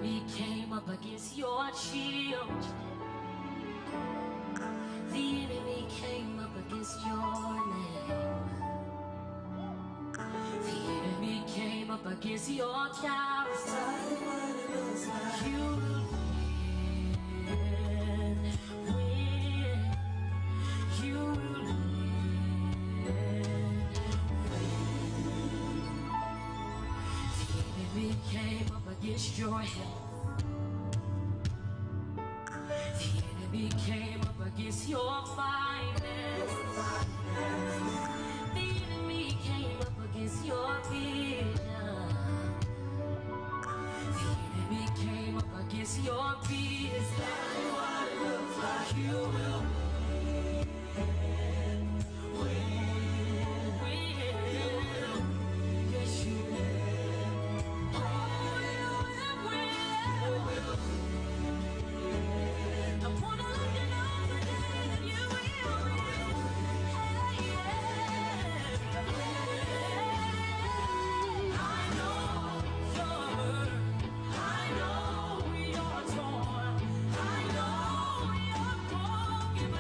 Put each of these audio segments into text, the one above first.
enemy came up against your children. The enemy came up against your name. The enemy came up against your character. You will win, win. You will win, win. The enemy came up against your health. The enemy came up against your finances. The enemy came up against your vision. The enemy came up against your business. What it looks like you will win, win, win. Yes, you will. Oh, you will win. You will win. I wanna let you know today that you will win. Hey, yeah. I know you're hurt. I know you're torn. I know you're broken,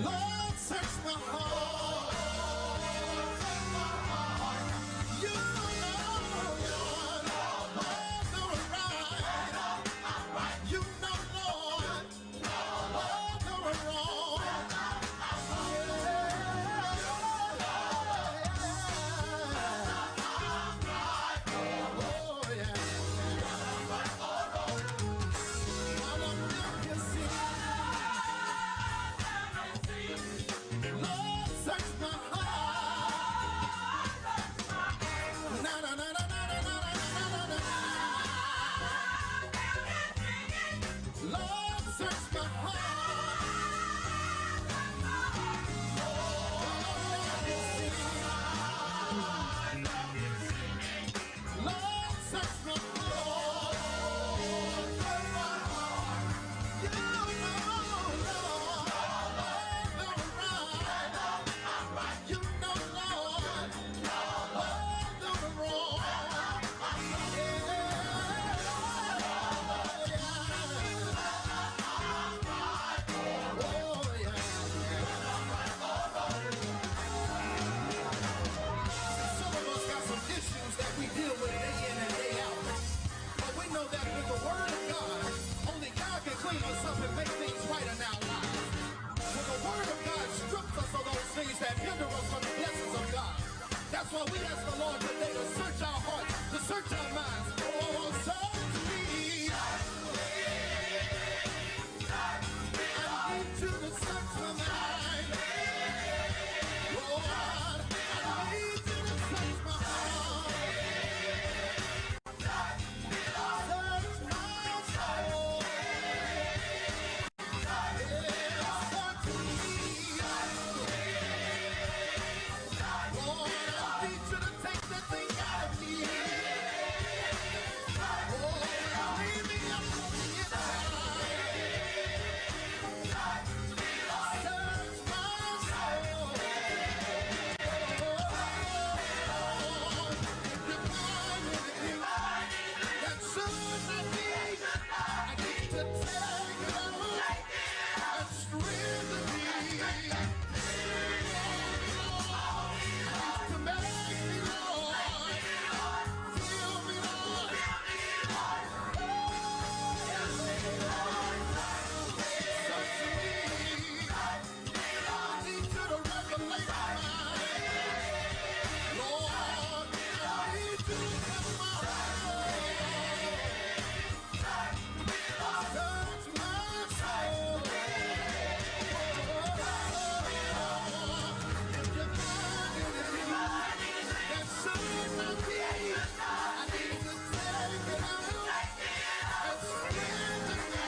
Lord, search my heart. You know, Lord, I'm doing right. You know, Lord, I'm doing wrong. Oh, yeah. While I'm down here singing, Lord, search my heart. Na na na na na na na na na na. Lord, search my heart. Lord, search my heart. You know, Lord, I'm right. You know, Lord, I'm doing wrong. Oh, yeah. Some of us got some issues that we deal with day in and day out. But we know that with the word of God, only God can clean us up and make things right in our lives. When the word of God strips us of those things that hinder us from the blessings of God. That's why we ask the Lord today to search our hearts, to search our minds. Oh, search me. I need you to search my mind. Lord, I need you to search my heart. Search my soul. Yeah, search me. Lord, I need you to take that thing out of me. Oh, clean me up from the inside. Search my soul. If you find anything that should not be, I need to take it out and strengthen me. To make me, Lord, fill me, Lord. Search me. I need you to regulate my mind. Lord, I need you to touch my heart. Touch my soul. If you find anything that should not be, I need to take it out and strengthen me.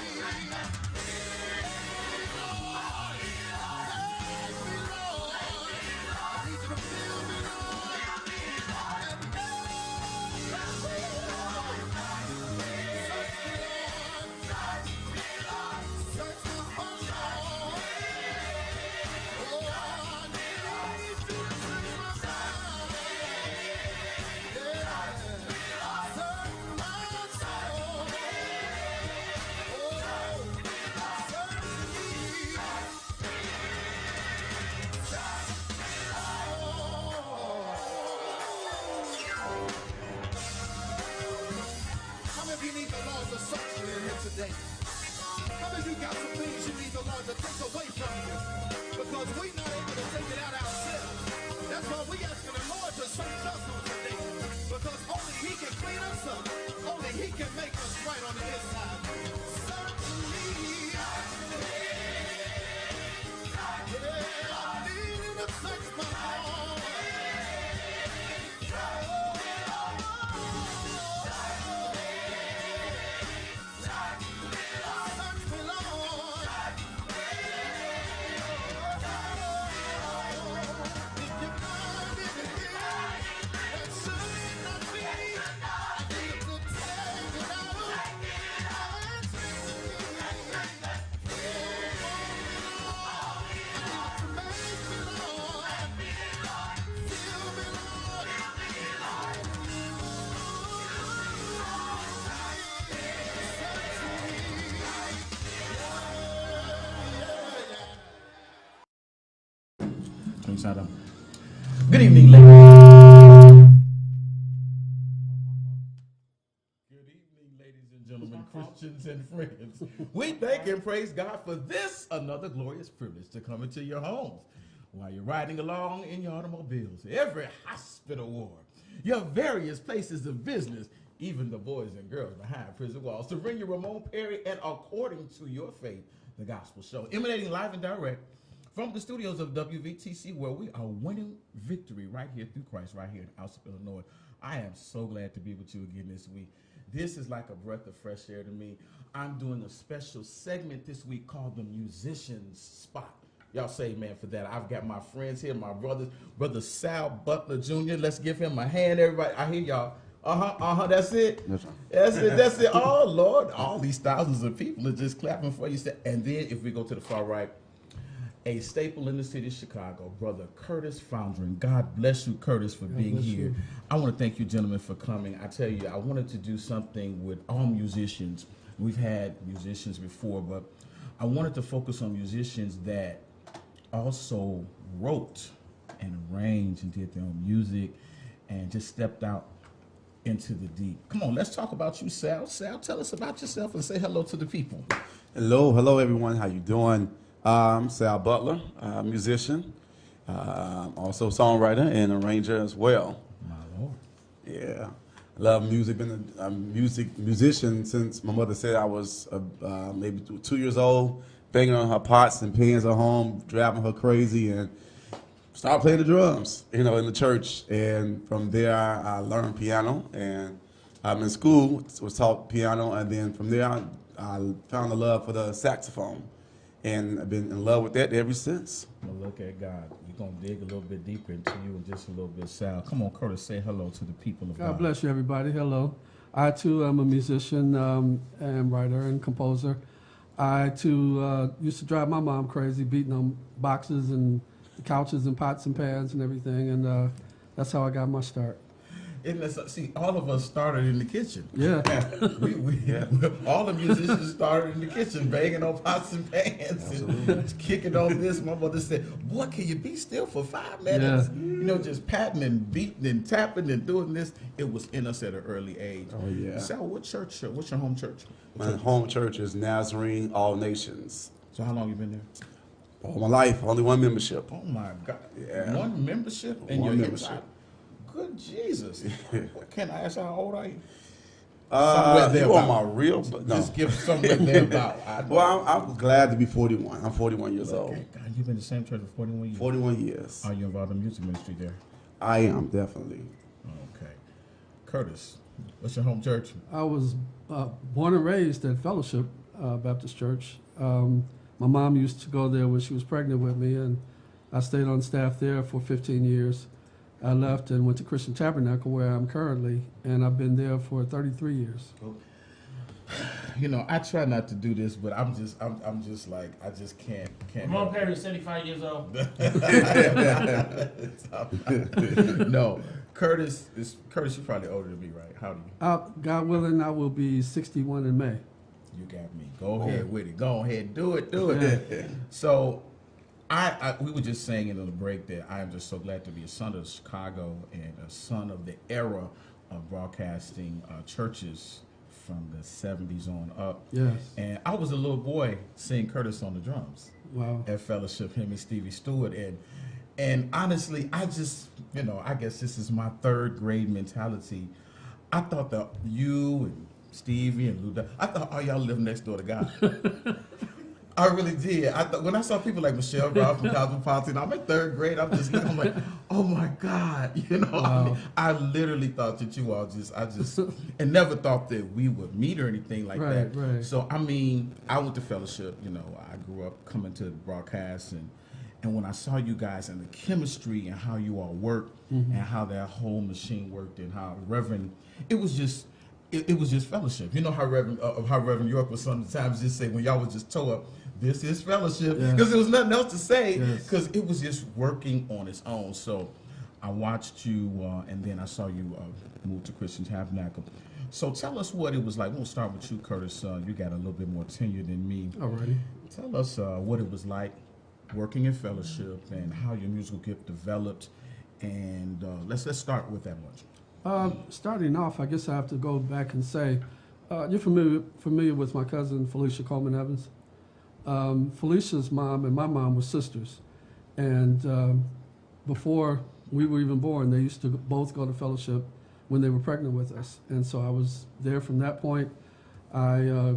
Lord, take me, Lord. I need you to fill me, Lord, and make me, Lord. Search me, Lord. Search my heart, Lord. Oh, I need you to search my mind. Yeah. Search my soul. Oh, search me. How many of you need the Lord to search you in here today? How many of you got some things you need the Lord to take away from you? Because we're not able to take it out ourselves. That's why we asking the Lord to search us on today. Because only He can clean us up. Only He can make us right on the inside. Search me. Yeah, I need you to search my heart. Search me, Lord. If you find anything that should not be, I need to take it out and strengthen stream side up. Good evening, ladies. Good evening, ladies and gentlemen, Christians and friends. We thank and praise God for this, another glorious privilege to come into your homes while you're riding along in your automobiles, every hospital ward, your various places of business, even the boys and girls behind prison walls, to bring you Ramon Perry and According to Your Faith, the gospel show, emanating live and direct from the studios of WVTC, where we are winning victory right here through Christ, right here in Alsip, Illinois. I am so glad to be with you again this week. This is like a breath of fresh air to me. I'm doing a special segment this week called the Musician's Spot. Y'all say amen for that. I've got my friends here, my brothers, Brother Sal Butler Jr. Let's give him a hand, everybody. I hear y'all. That's it. That's it. Oh, Lord. All these thousands of people are just clapping for you. And then if we go to the far right, a staple in the city of Chicago, Brother Curtis Fondren. God bless you, Curtis, for being here. You. I want to thank you, gentlemen, for coming. I tell you, I wanted to do something with all musicians. We've had musicians before, but I wanted to focus on musicians that also wrote and arranged and did their own music and just stepped out into the deep. Come on, let's talk about you, Sal. Sal, tell us about yourself and say hello to the people. Hello everyone. How you doing? I'm Sal Butler, musician, also songwriter and arranger as well. My Lord. Yeah, I love music. Been a musician since my mother said I was maybe 2 years old, banging on her pots and pans at home, driving her crazy, and started playing the drums, in the church. And from there, I learned piano, and I'm in school, was taught piano, and then from there, I found the love for the saxophone. And I've been in love with that ever since. Well, look at God. We're going to dig a little bit deeper into you in just a little bit, Sal. Come on, Curtis, say hello to the people of God. God bless you, everybody. Hello. I, too, am a musician and writer and composer. I, too, used to drive my mom crazy, beating on boxes and couches and pots and pans and everything, and that's how I got my start. See, all of us started in the kitchen. Yeah. All the musicians started in the kitchen, banging on pots and pans and kicking on this. My mother said, boy, can you be still for 5 minutes? Yeah. Just patting and beating and tapping and doing this. It was in us at an early age. Oh, yeah. Sal, what's your home church? My home church is Nazarene All Nations. So how long you been there? All my life, only one membership. Oh, my God. Yeah. One membership? And one your membership. Good Jesus. Can I ask how old are you? You want my real? No. Just give somewhere there about. Well, I'm glad to be 41. I'm 41 years old. God, you've been in the same church for 41 years? 41 years. Are you involved in the music ministry there? I am, definitely. Okay. Curtis, what's your home church? I was born and raised at Fellowship Baptist Church. My mom used to go there when she was pregnant with me, and I stayed on staff there for 15 years. I left and went to Christian Tabernacle, where I'm currently, and I've been there for 33 years. I try not to do this, but I'm just like, I just can't. Ramon Perry, 75 years old. No, Curtis, you're probably older than me, right? How do you? God willing, I will be 61 in May. You got me. Go ahead with it. Go ahead, do it. Yeah. So. We were just saying in the break that I am just so glad to be a son of Chicago and a son of the era of broadcasting churches from the 70s on up. Yes. And I was a little boy seeing Curtis on the drums. Wow. At Fellowship, him and Stevie Stewart. And honestly, I just, I guess this is my third grade mentality. I thought that you and Stevie and Lou, I thought all y'all live next door to God. I really did. I thought when I saw people like Michelle Brown from Cosmopolitan, I'm in third grade. I'm just looking. I'm like, oh my God, Wow. I literally thought that you all and never thought that we would meet or anything like that. Right. So I went to Fellowship. I grew up coming to broadcast, and when I saw you guys and the chemistry and how you all worked and how that whole machine worked and how Reverend, it was just fellowship. You know how Reverend York would sometimes just say when y'all would just toe up, this is fellowship, because there was nothing else to say, because it was just working on its own. So I watched you, and then I saw you move to Christian Tabernacle. So tell us what it was like. We'll start with you, Curtis. You got a little bit more tenure than me. Alrighty. Tell us what it was like working in fellowship and how your musical gift developed. And let's start with that much. Starting off, I guess I have to go back and say, you're familiar with my cousin Felicia Coleman Evans. Felicia's mom and my mom were sisters, and before we were even born, they used to both go to fellowship when they were pregnant with us, and so I was there from that point. I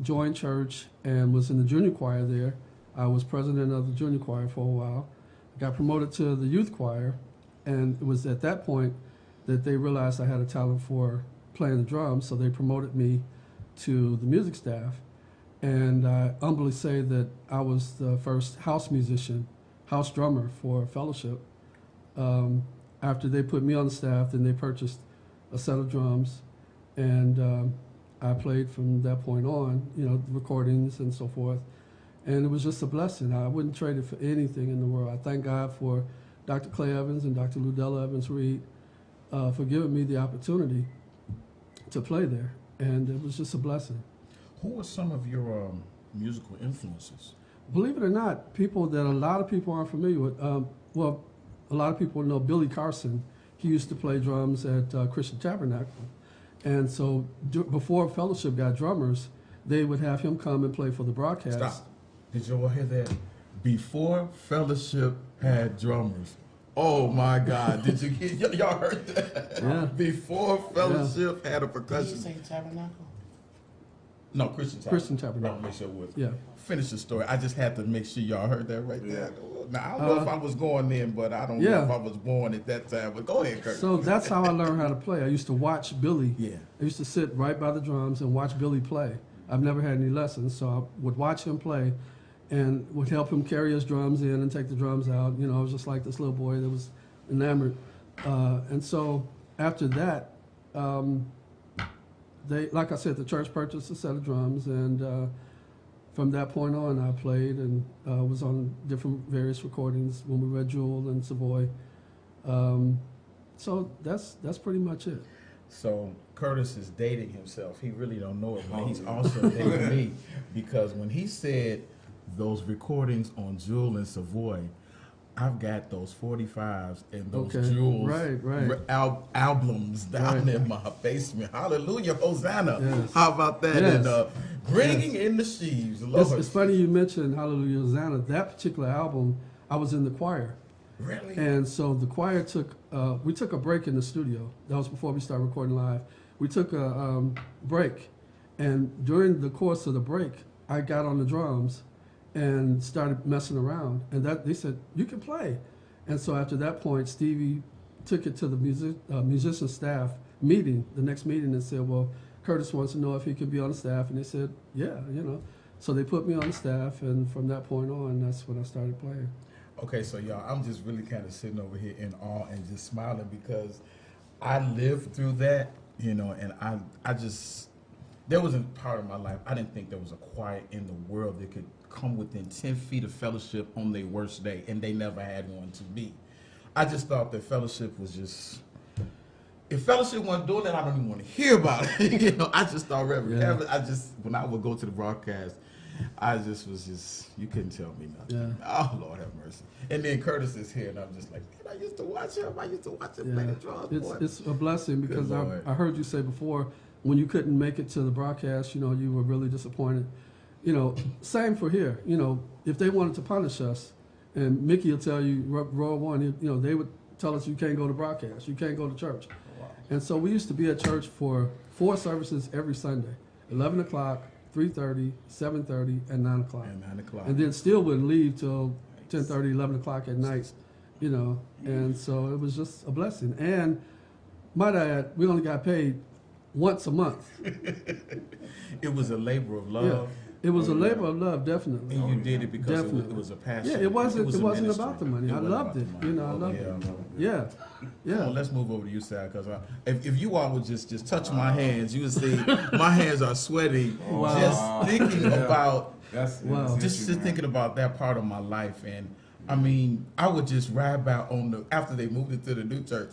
joined church and was in the junior choir there. I was president of the junior choir for a while. I got promoted to the youth choir, and it was at that point that they realized I had a talent for playing the drums, so they promoted me to the music staff. And I humbly say that I was the first house musician, house drummer for fellowship. After they put me on the staff, then they purchased a set of drums, and I played from that point on, recordings and so forth. And it was just a blessing. I wouldn't trade it for anything in the world. I thank God for Dr. Clay Evans and Dr. Ludella Evans-Reed for giving me the opportunity to play there. And it was just a blessing. Who were some of your musical influences? Believe it or not, people that a lot of people aren't familiar with, well, a lot of people know Billy Carson. He used to play drums at Christian Tabernacle. And so before Fellowship got drummers, they would have him come and play for the broadcast. Stop. Did you all hear that? Before Fellowship had drummers. Oh my God! Did you get y'all heard that? Yeah. Before Fellowship had a Did percussion. you say Tabernacle? No, Christian Tabernacle. Christian Tabernacle. I'll make sure it was. Yeah. Finish the story. I just had to make sure y'all heard that right there. Now I don't know if I was going in, but I don't know if I was born at that time. But go ahead, Kurt. So that's how I learned how to play. I used to watch Billy. Yeah. I used to sit right by the drums and watch Billy play. I've never had any lessons, so I would watch him play and would help him carry his drums in and take the drums out. I was just like this little boy that was enamored. And so after that, they, like I said, the church purchased a set of drums, and from that point on, I played and was on different various recordings when we were at Jewel and Savoy. So that's pretty much it. So Curtis is dating himself. He really don't know it, but he's also dating me, because when he said those recordings on Jewel and Savoy, I've got those 45s and those Jewels albums down in my basement. Hallelujah, Hosanna. Yes. How about that? Yes. And Grinning in the Sheaves. It's funny you mentioned Hallelujah, Hosanna. That particular album, I was in the choir. Really? And so the choir we took a break in the studio. That was before we started recording live. We took a break. And during the course of the break, I got on the drums and started messing around. And they said, you can play. And so after that point, Stevie took it to the musician staff meeting, the next meeting, and said, well, Curtis wants to know if he could be on the staff. And they said, yeah, So they put me on the staff, and from that point on, that's when I started playing. Okay, so y'all, I'm just really kind of sitting over here in awe and just smiling, because I lived through that, and I just, there was a part of my life, I didn't think there was a choir in the world that could come within 10 feet of Fellowship on their worst day, and they never had one to me. I just thought that Fellowship was just, if Fellowship wasn't doing that, I don't even want to hear about it. I just thought, when I would go to the broadcast, I just was you couldn't tell me nothing. Yeah. Oh, Lord have mercy. And then Curtis is here, and I'm just like, man, I used to watch him play the drums. It's a blessing, because I heard you say before, when you couldn't make it to the broadcast, you were really disappointed. Same for here. If they wanted to punish us, and Mickey will tell you, row one, they would tell us you can't go to broadcast, you can't go to church. Wow. And so we used to be at church for 4 services every Sunday, 11 o'clock, 3:30, 7:30, and 9 o'clock. And then still wouldn't leave till 10:30, 11 o'clock at night, And so it was just a blessing. And might I add, we only got paid once a month. It was a labor of love. Yeah. It was a labor of love, definitely. And you did it because it was a passion. Yeah, it wasn't about the money. I loved it. I loved it. Yeah. Well, let's move over to you, Sal, because if you all would just touch my hands, you would see my hands are sweaty. Wow. Just thinking about thinking about that part of my life. And I mean, I would just ride by after they moved into the new church.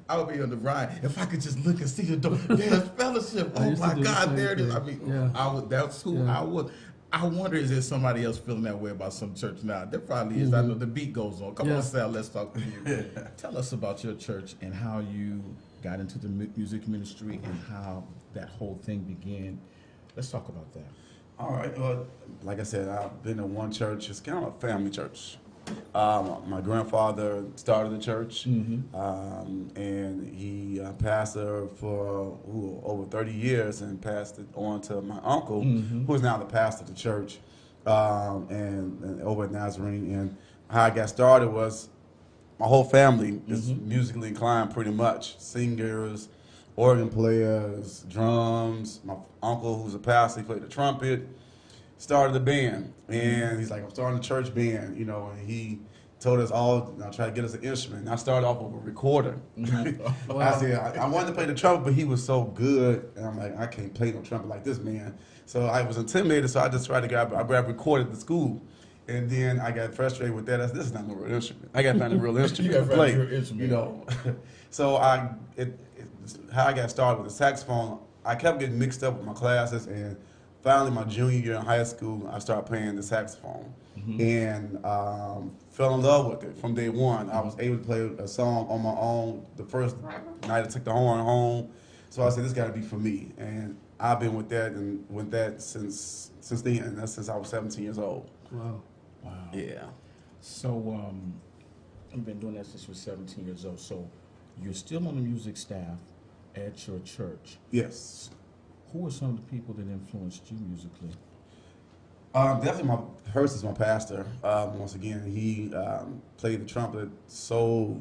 I would be on the ride. If I could just look and see the door, there's Fellowship. Oh my God, there it is. I mean, that's who I was. I wonder, is there somebody else feeling that way about some church now? There probably is. I know the beat goes on. Come Yeah. on, Sal, let's talk to you. Tell us about your church and how you got into the music ministry and how that whole thing began. Let's talk about that. All right. Well, like I said, I've been in one church. It's kind of a family church. My grandfather started the church, and he pastored for over 30 years and passed it on to my uncle, who is now the pastor of the church, and over at Nazarene. And how I got started was my whole family is musically inclined pretty much. Singers, organ players, drums. My uncle, who's a pastor, he played the trumpet. Started a band, and he's like, I'm starting a church band, you know, and he told us all, try to get us an instrument. And I started off with a recorder. I said, I wanted to play the trumpet, but he was so good, and I'm like, I can't play no trumpet like this man. So I was intimidated, so I just tried to I grabbed a recorder at the school. And then I got frustrated with that. I said, this is not no real instrument. I got to find a real instrument to play, you know. So how I got started with the saxophone, I kept getting mixed up with my classes, and finally, my junior year in high school, I started playing the saxophone and fell in love with it from day one. I was able to play a song on my own the first night I took the horn home. So I said, this got to be for me. And I've been with that since then, and that's since I was 17 years old. Wow. Wow. Yeah. So you've been doing that since you were 17 years old. So you're still on the music staff at your church. Yes. Who are some of the people that influenced you musically? Definitely Hurst is my pastor. Once again, he played the trumpet so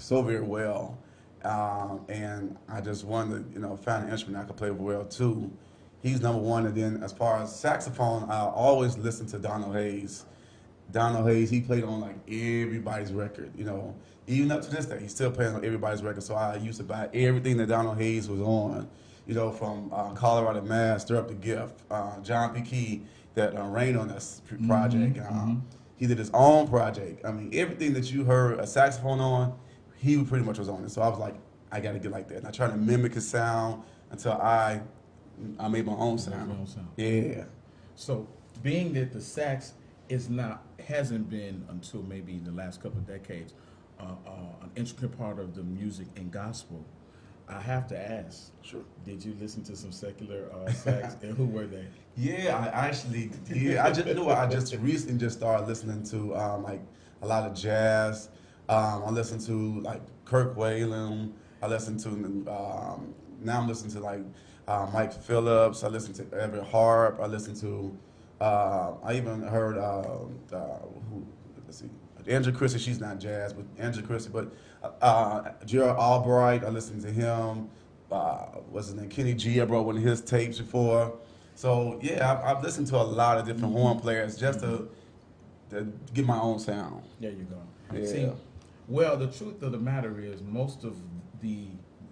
very well, and I just wanted to find an instrument I could play well too. He's number one, and then as far as saxophone, I always listen to Donald Hayes. Donald Hayes, he played on like everybody's record, even up to this day, he's still playing on everybody's record. So I used to buy everything that Donald Hayes was on. From Colorado Mass, Stir Up the Gift, John P. Key, that Rain on Us project. He did his own project. I mean, everything that you heard a saxophone on, he pretty much was on it. So I was like, I got to get like that. And I tried to mimic his sound until I made my own sound. Yeah. So being that the sax hasn't been until maybe the last couple of decades an intricate part of the music and gospel, I have to ask. Sure. Did you listen to some secular sax, and who were they? Yeah, I actually did. I just recently just started listening to like a lot of jazz. I listen to like Kirk Whalum. I listen to now I'm listening to like Mike Phillips. I listen to Everett Harp. I listen to I even heard let's see, Angela Christie. She's not jazz, but Angela Christie. But Gerald Albright, I listened to him. What's his name? Kenny G. I brought one of his tapes before. So yeah, I've listened to a lot of different horn players just to get my own sound. There you go. Yeah. See, well, the truth of the matter is,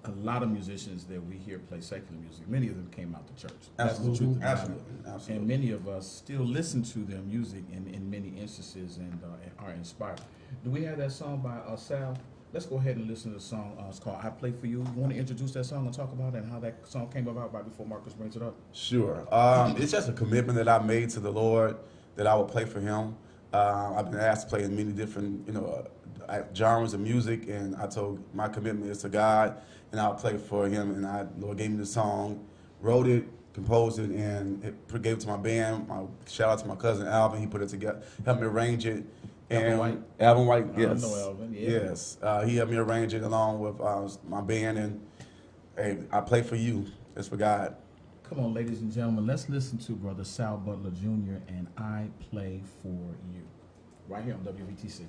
a lot of musicians that we hear play secular music, many of them came out the church. That's the truth of the matter. Absolutely. And many of us still listen to their music in many instances and are inspired. Do we have that song by Sal? Let's go ahead and listen to the song. It's called I Play For You. You want to introduce that song and talk about it and how that song came about right before Marcus brings it up? Sure. It's just a commitment that I made to the Lord that I would play for him. I've been asked to play in many different, genres of music, and I told my commitment is to God, and I'll play for him. And Lord gave me the song, wrote it, composed it, and gave it to my band. Shout out to my cousin Alvin. He put it together, helped me arrange it. Alvin White, yes. I know Alvin, yeah. Yes. He helped me arrange it along with my band, and hey, I play for you. It's for God. Come on, ladies and gentlemen, let's listen to Brother Sal Butler Jr. and I Play For You. Right here on WVTC.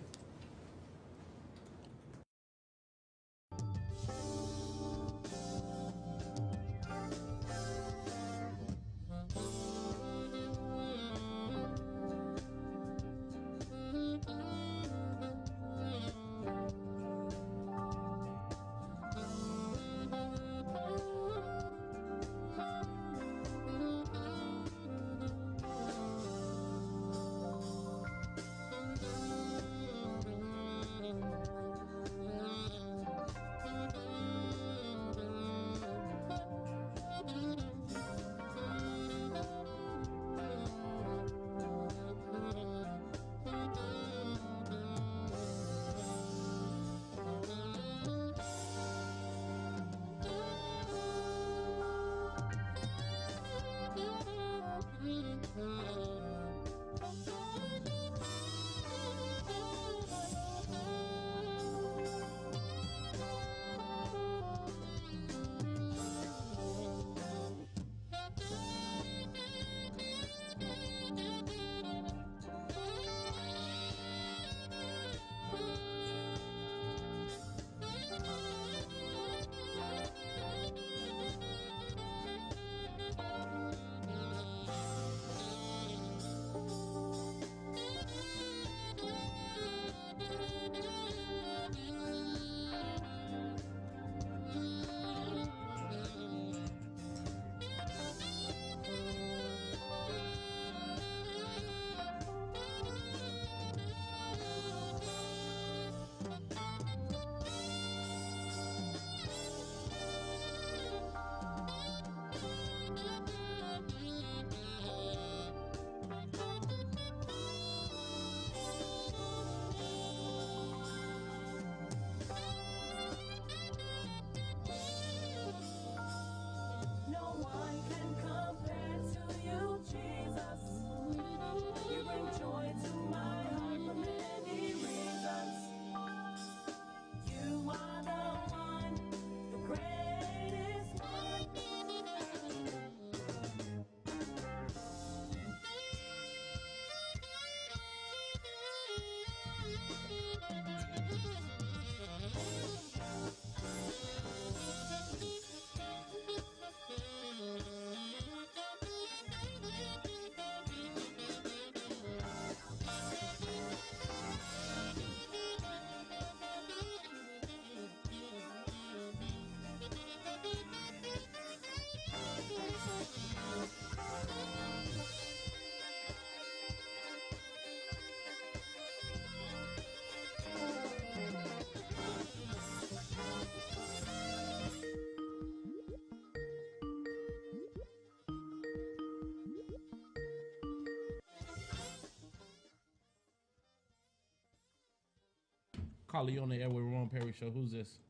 Caller, you on the air with Ramon Perry Show. Who's this?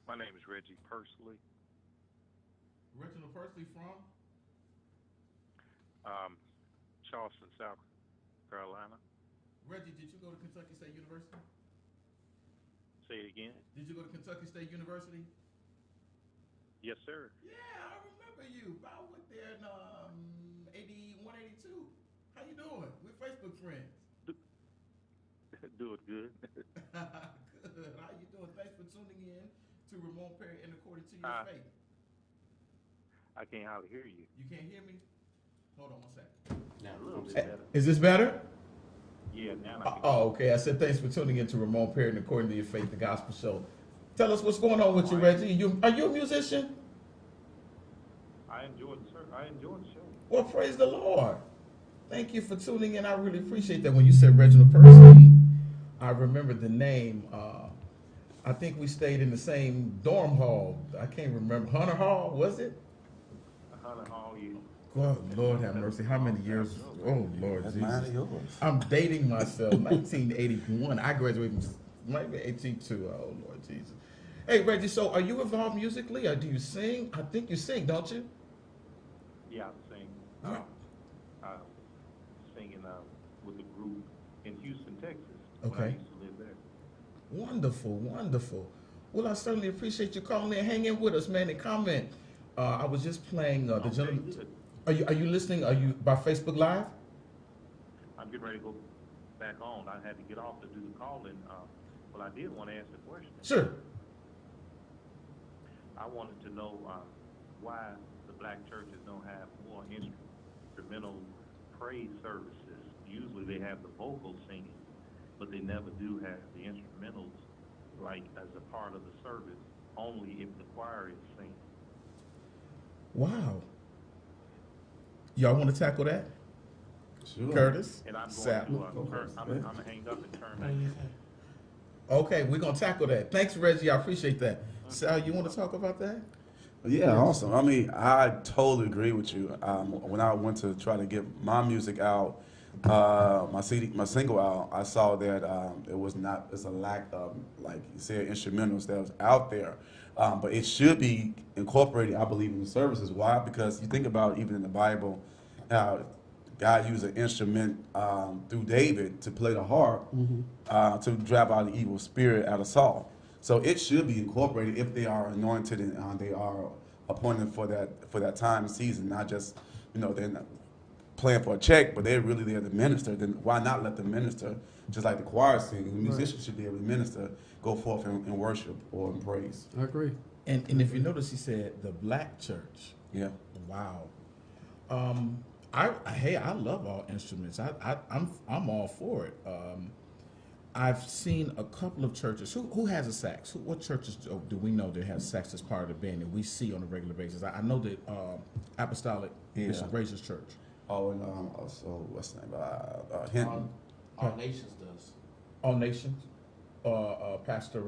My name is Reggie Pursley. Reginald Persley from? Charleston, South Carolina. Reggie, did you go to Kentucky State University? Say it again. Did you go to Kentucky State University? Yes, sir. Yeah, I remember you. I went there in 81, 82. How you doing? We're Facebook friends. Do it good. Good. How you doing? Thanks for tuning in to Ramon Perry and According to Your Faith. I can't hardly hear you. You can't hear me? Hold on one second. Now a little bit better. Is this better? Yeah, now I can. Okay. I said thanks for tuning in to Ramon Perry and According to Your Faith, the Gospel Show. Tell us what's going on with you, Reggie. Are you a musician? I enjoyed the show. Well, praise the Lord. Thank you for tuning in. I really appreciate that. When you said Reginald Percy, I remember the name. I think we stayed in the same dorm hall. I can't remember. Hunter Hall, was it? Hunter Hall, yeah. God, Lord have mercy. How many years? Oh, Lord That's Jesus. mine and yours. I'm dating myself. 1981. I graduated maybe 82. Oh, Lord Jesus. Hey, Reggie, so are you involved musically or do you sing? I think you sing, don't you? Yeah, I sing. Singing with a group in Houston, Texas. When I Okay. used to live there. Wonderful, wonderful. Well, I certainly appreciate you calling in. Hang in with us, man, and comment. I was just playing the Okay, gentleman. good. Are you listening? Are you by Facebook Live? I'm getting ready to go back on. I had to get off to do the calling. Well, I did want to ask a question. Sure. I wanted to know why the black churches don't have more instrumental praise services. Usually they have the vocal singing, but they never do have the instrumentals like as a part of the service, only if the choir is singing. Wow. Y'all want to tackle that? Sure. Curtis? And I'm going Sal. to I'm gonna hang up and turn back. Okay, we're going to tackle that. Thanks, Reggie. I appreciate that. Sal, you want to talk about that? Yeah, awesome. I mean, I totally agree with you. When I went to try to get my music out, my single out, I saw that it's a lack of, like you said, instrumentals that was out there. But it should be incorporated, I believe, in the services. Why? Because you think about even in the Bible, how God used an instrument through David to play the harp to drive out the evil spirit out of Saul. So it should be incorporated if they are anointed and they are appointed for that time and season, not just they're not playing for a check, but they're really there to minister. Then why not let them minister? Just like the choir sing, the musicians should be able to minister, go forth in worship or in praise. I agree. And if you notice, he said the black church. Yeah. Wow. I love all instruments. I'm all for it. I've seen a couple of churches. Who has a sax? What churches do we know that have sax as part of the band that we see on a regular basis? I know that Apostolic Bishop Grazer's church. Oh, and also what's the name? Hinton. All Nations does. All Nations. Pastor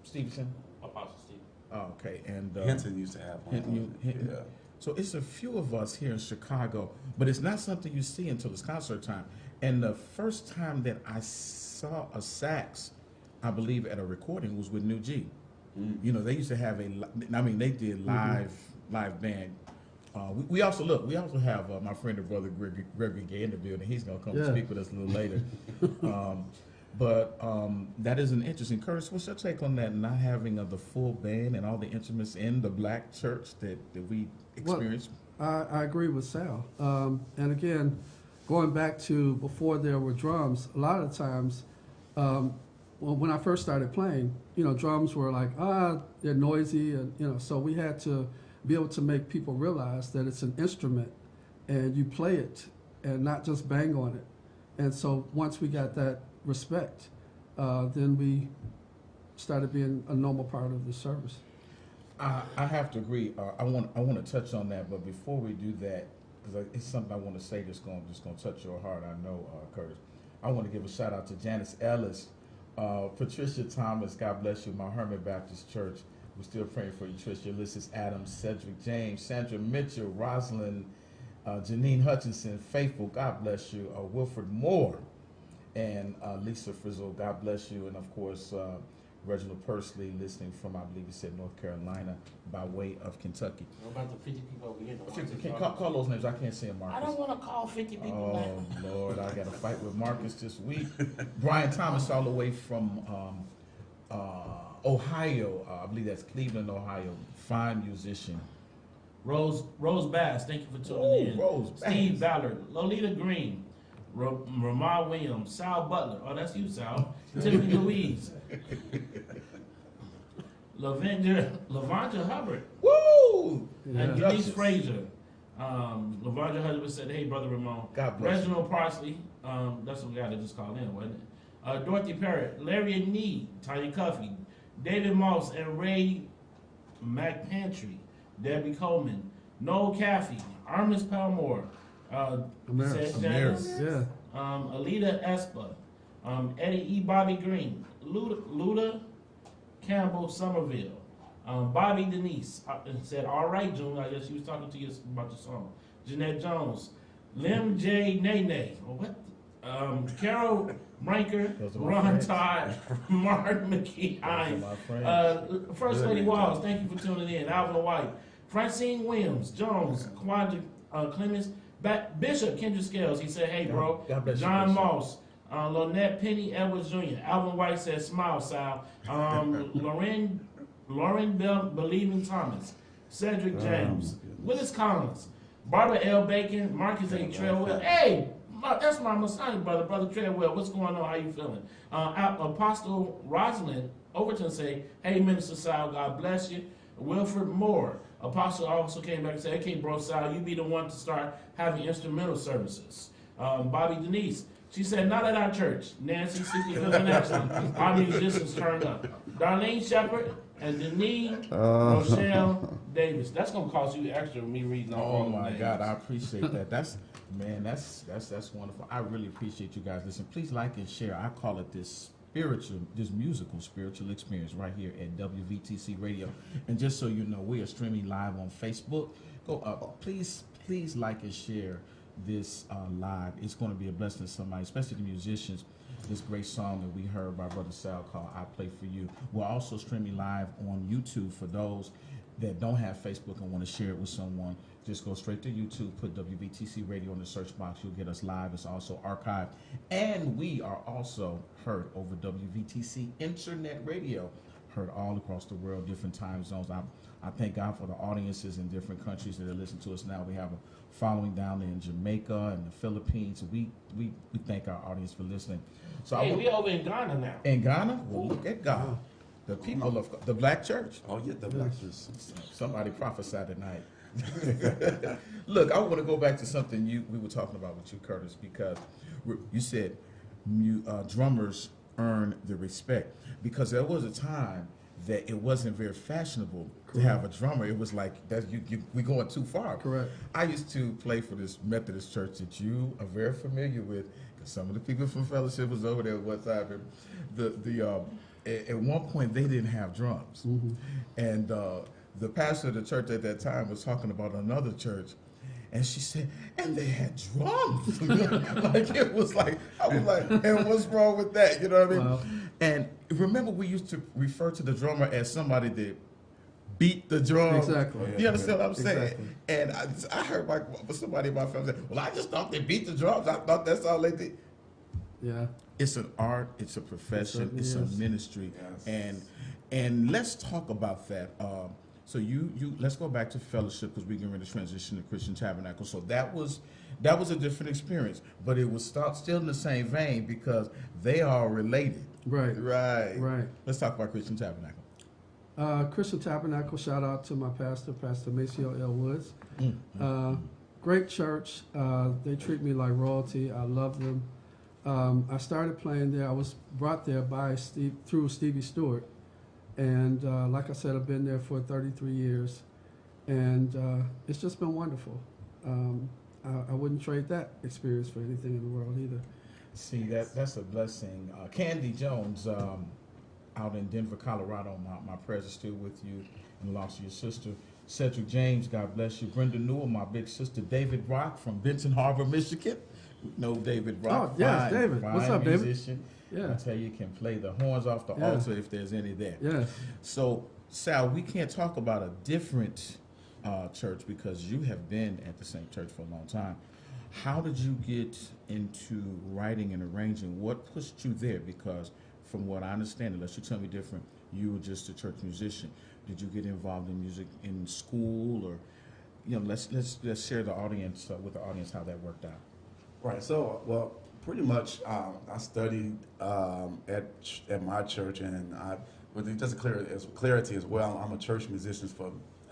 Stevenson. Apostle Steve. Okay, and Hinton used to have one. Hinton. Yeah. So it's a few of us here in Chicago, but it's not something you see until it's concert time. And the first time that I saw a sax, I believe at a recording, was with New G. You know, they used to have they did live band. We also have my friend and brother Gregory Gay in the building. He's going to come speak with us a little later. But that is an interesting. Curtis, what's your take on that, not having the full band and all the instruments in the black church that we experience? Well, I agree with Sal. And again, going back to before there were drums, a lot of times, when I first started playing, drums were like, they're noisy, and so we had to be able to make people realize that it's an instrument, and you play it, and not just bang on it. And so once we got that respect, then we started being a normal part of the service. I have to agree. I want to touch on that, but before we do that, because it's something I want to say that's going to touch your heart. I know, Curtis. I want to give a shout out to Janice Ellis, Patricia Thomas. God bless you, Mount Hermon Baptist Church. We're still praying for you, Tricia. Ulysses Adams, Cedric James, Sandra Mitchell, Rosalind, Janine Hutchinson, Faithful. God bless you, Wilfred Moore. and Lisa Frizzle, God bless you, and of course Reginald Pursley, listening from, I believe he said, North Carolina by way of Kentucky. What about the 50 people over here? Call those names. I can't say them, Marcus. I don't want to call 50 people Oh Lord, I got a fight with Marcus this week. Brian Thomas, all the way from Ohio. I believe that's Cleveland, Ohio. Fine musician. Rose Bass, thank you for tuning in. Rose Steve Bass. Ballard, Lolita Green, Ramon Williams, Sal Butler. Oh, that's you, Sal. Tiffany Louise. Lavonda Hubbard. Woo! And Yeah. Denise Frazier. Lavonda Hubbard said, hey, Brother Ramon. God bless you. Reginald Parsley. That's the guy that just called in, wasn't it? Dorothy Parrott, Larry and Need, Tanya Cuffey, David Moss and Ray McPantry, Debbie Coleman, Noel Caffey, Armis Palmore, Amaris. said James, Yeah. Alita Espa, Eddie E. Bobby Green, Luda Campbell Somerville, Bobby Denise said, all right, June, I guess she was talking to you about the song. Jeanette Jones, Lim J. Nene, what? Carol Ranker, Those are my Ron friends. Todd, Mark McKee, Those are my friends. First Good Lady evening. Walls, thank you for tuning in. Alvin White, Francine Williams, Jones, Quandra Clemens, Bishop Kendra Scales. He said, hey, bro. God bless you, John Bishop. Moss, Lynette Penny Edwards Jr. Alvin White said, smile, Sal. Lauren Believing Thomas, Cedric James, Willis Collins, Barbara L. Bacon, Marcus A. Treadwell. Hey, that's my Messiah brother, Brother Treadwell. What's going on? How you feeling? Apostle Rosalind Overton say, hey, Minister Sal, God bless you. Wilfred Moore. Apostle also came back and said, okay, bro, Sal, you be the one to start having instrumental services. Bobby Denise. She said, not at our church. Nancy, 65th and Action. Our musicians turned up. Darlene Shepard and Denise Rochelle Davis. That's going to cost you extra with me reading all Oh the my names. God, I appreciate that. That's wonderful. I really appreciate you guys. Listen, please like and share. I call it this musical spiritual experience right here at WVTC Radio. And just so you know, we are streaming live on Facebook. Go up, please like and share this live. It's going to be a blessing to somebody, especially the musicians. This great song that we heard by Brother Sal called I Play For You. We're also streaming live on YouTube for those that don't have Facebook and want to share it with someone. Just go straight to YouTube, put WVTC Radio in the search box. You'll get us live. It's also archived. And we are also heard over WVTC Internet Radio, heard all across the world, different time zones. I thank God for the audiences in different countries that are listening to us now. We have a following down there in Jamaica and the Philippines. We thank our audience for listening. So Hey, we over in Ghana now. in Ghana, well, look at God. The people of the black church. Oh yeah, the blacks. Somebody prophesied tonight. Look, I want to go back to something we were talking about with you, Curtis, because you said drummers earn the respect, because there was a time that it wasn't very fashionable to have a drummer. It was like that we going too far. Correct. I used to play for this Methodist church that you are very familiar with, because some of the people from Fellowship was over there at one time. At one point, they didn't have drums, and the pastor of the church at that time was talking about another church, and she said, and they had drums. Like it was like, I was like, and what's wrong with that? You know what I mean? Wow. And remember, we used to refer to the drummer as somebody that beat the drum. Exactly. You understand what I'm saying? Exactly. And I heard somebody in my family say, well, I just thought they beat the drums. I thought that's all they did. Yeah. It's an art, it's a profession, It it's certainly a is. ministry. Yes. And let's talk about that. So let's go back to fellowship, because we're going to transition to Christian Tabernacle. So that was a different experience, but it was still in the same vein, because they are related. Right. Right. Let's talk about Christian Tabernacle. Christian Tabernacle, shout out to my pastor, Pastor Maceo L. Woods. Great church. They treat me like royalty. I love them. I started playing there. I was brought there through Stevie Stewart. And like I said, I've been there for 33 years. And it's just been wonderful. I wouldn't trade that experience for anything in the world either. See, that's a blessing. Candy Jones, out in Denver, Colorado, my prayers are still with you and the loss of your sister. Cedric James, God bless you. Brenda Newell, my big sister. David Rock from Benton Harbor, Michigan. know David Rock. Oh, yes, fine, David. fine What's up, David? musician. Yeah. I tell you, can play the horns off the Yeah. altar if there's any there. Yes. So, Sal, we can't talk about a different church because you have been at the same church for a long time. How did you get into writing and arranging? What pushed you there? Because from what I understand, unless you tell me different, you were just a church musician. Did you get involved in music in school, or let's share the audience with the audience how that worked out. Right. So, well, pretty much, I studied at my church, and with just clarity as well, I'm a church musician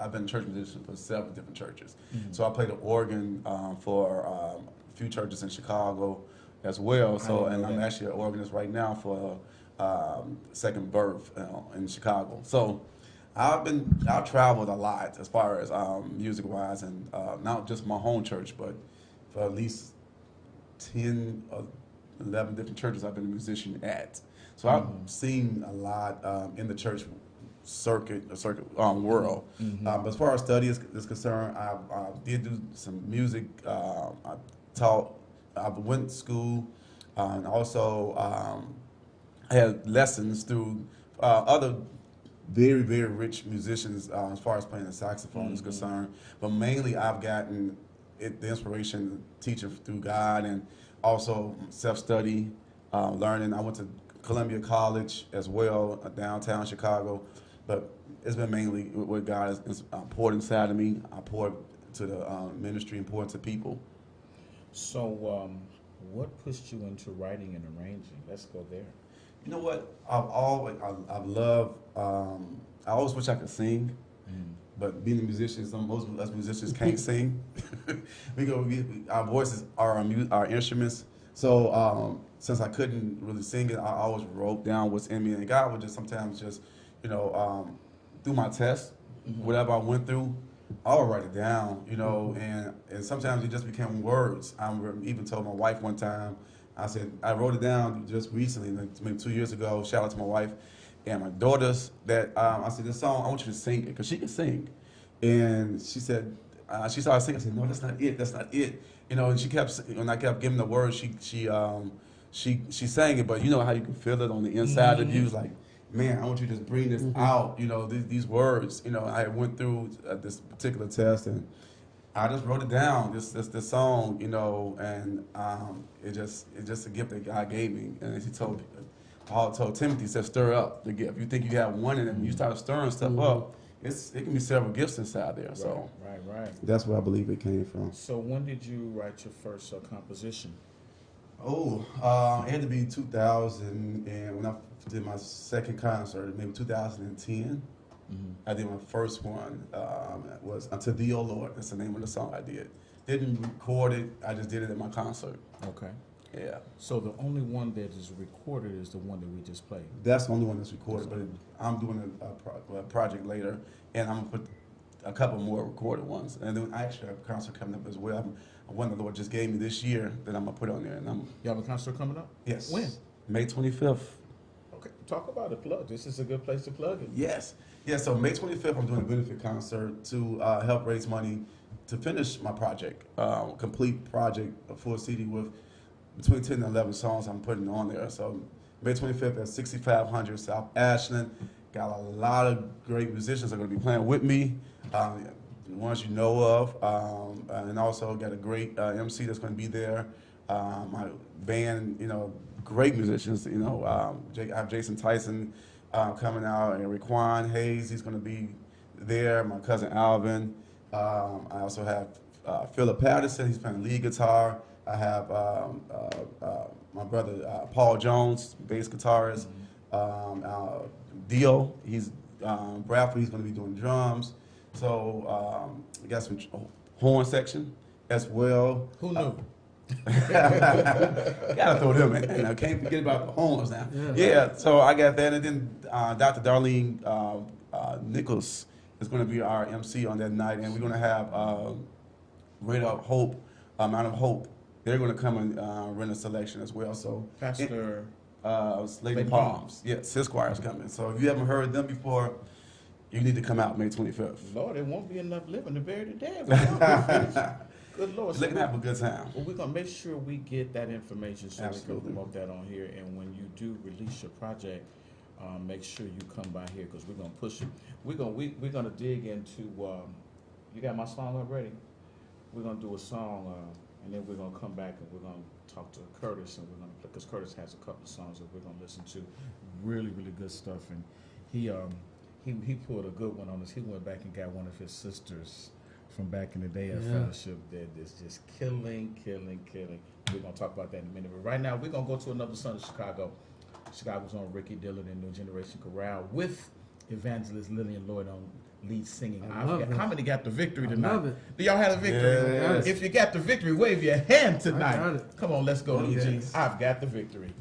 I've been a church musician for several different churches. Mm-hmm. So I played the organ for a few churches in Chicago as well. So, and I'm actually an organist right now for Second Birth in Chicago. So I've traveled a lot as far as music wise, and not just my home church, but for at least 10 or 11 different churches I've been a musician at. So I've seen a lot in the church circuit world. But as far as study is concerned, I did do some music. I went to school, and also I had lessons through other very, very rich musicians as far as playing the saxophone is concerned. But mainly I've gotten the inspiration teaching through God, and also self-study, learning. I went to Columbia College as well, downtown Chicago. But it's been mainly what God has poured inside of me. I poured to the ministry and poured to people. So, what pushed you into writing and arranging? Let's go there. You know what? I've loved. I always wish I could sing, but being a musician, most of us musicians can't sing. Our voices are our instruments. So since I couldn't really sing it, I always wrote down what's in me, and God would just sometimes just, through my test, whatever I went through, I would write it down, and sometimes it just became words. I even told my wife one time, I said, I wrote it down just recently, maybe 2 years ago, shout out to my wife, and my daughters, that I said, this song, I want you to sing it, because she can sing. And she said, she started singing, I said, no, that's not it. And she kept, when I kept giving the words, she sang it, but you know how you can feel it on the inside of you, like, man, I want you to just bring this out, these words. I went through this particular test, and I just wrote it down, this song, and it's just a gift that God gave me. And Paul told Timothy, he said, stir up the gift. You think you have one, and then you start stirring stuff up, it can be several gifts inside there. So Right. that's where I believe it came from. So when did you write your first composition? It had to be 2000, and when I did my second concert, maybe 2010. I did my first one, was Unto Thee, O Lord. That's the name of the song I did. Didn't record it, I just did it at my concert. Okay. Yeah. So the only one that is recorded is the one that we just played? That's the only one that's recorded, but I'm doing a project later, and I'm going to put a couple more recorded ones. And then I actually have a concert coming up as well. One the Lord just gave me this year that I'm going to put on there. And you have a concert coming up? Yes. When? May 25th. Okay, talk about a plug. This is a good place to plug it. Yes. Yeah, so May 25th, I'm doing a benefit concert to help raise money to finish my project, complete project, a full CD with between 10 and 11 songs I'm putting on there. So May 25th at 6500 South Ashland. Got a lot of great musicians that are going to be playing with me, the ones you know of, and also got a great MC that's going to be there. My band, great musicians, I have Jason Tyson coming out, and Raquan Hayes, he's going to be there. My cousin Alvin. I also have Philip Patterson, he's playing lead guitar. I have my brother Paul Jones, bass guitarist. Dio, he's Bradford, he's going to be doing drums. So we got some horn section as well. Who knew? Gotta throw them in. I can't forget about the horns now. Yeah, so I got that, and then Dr. Darlene Nichols is going to be our MC on that night, and we're going to have Rate of Hope, Mount of Hope. They're going to come and run a selection as well. So Pastor Lady Palms. Yes, his choir's coming. So if you haven't heard them before, you need to come out May 25th. Lord, it won't be enough living to bury the dead. Good Lord. Looking to have a good time. Well, we're gonna make sure we get that information so we Absolutely. can promote that on here. And when you do release your project, make sure you come by here because we're gonna push it. We're gonna dig into. You got my song already? We're gonna do a song, and then we're gonna come back and we're gonna talk to Curtis, and we're gonna because Curtis has a couple of songs that we're gonna listen to. Really, really good stuff, and he pulled a good one on us. He went back and got one of his sisters from back in the day at Fellowship that is just killing. We're going to talk about that in a minute. But right now, we're going to go to another son of Chicago. Chicago's on Ricky Dillon and New Generation Chorale with evangelist Lillian Lloyd on lead singing. How many got the victory tonight? I love it. Do y'all have the victory? Yes. If you got the victory, wave your hand tonight. got it. Come on, let's go, Oh, Eugene. yes. I've got the victory.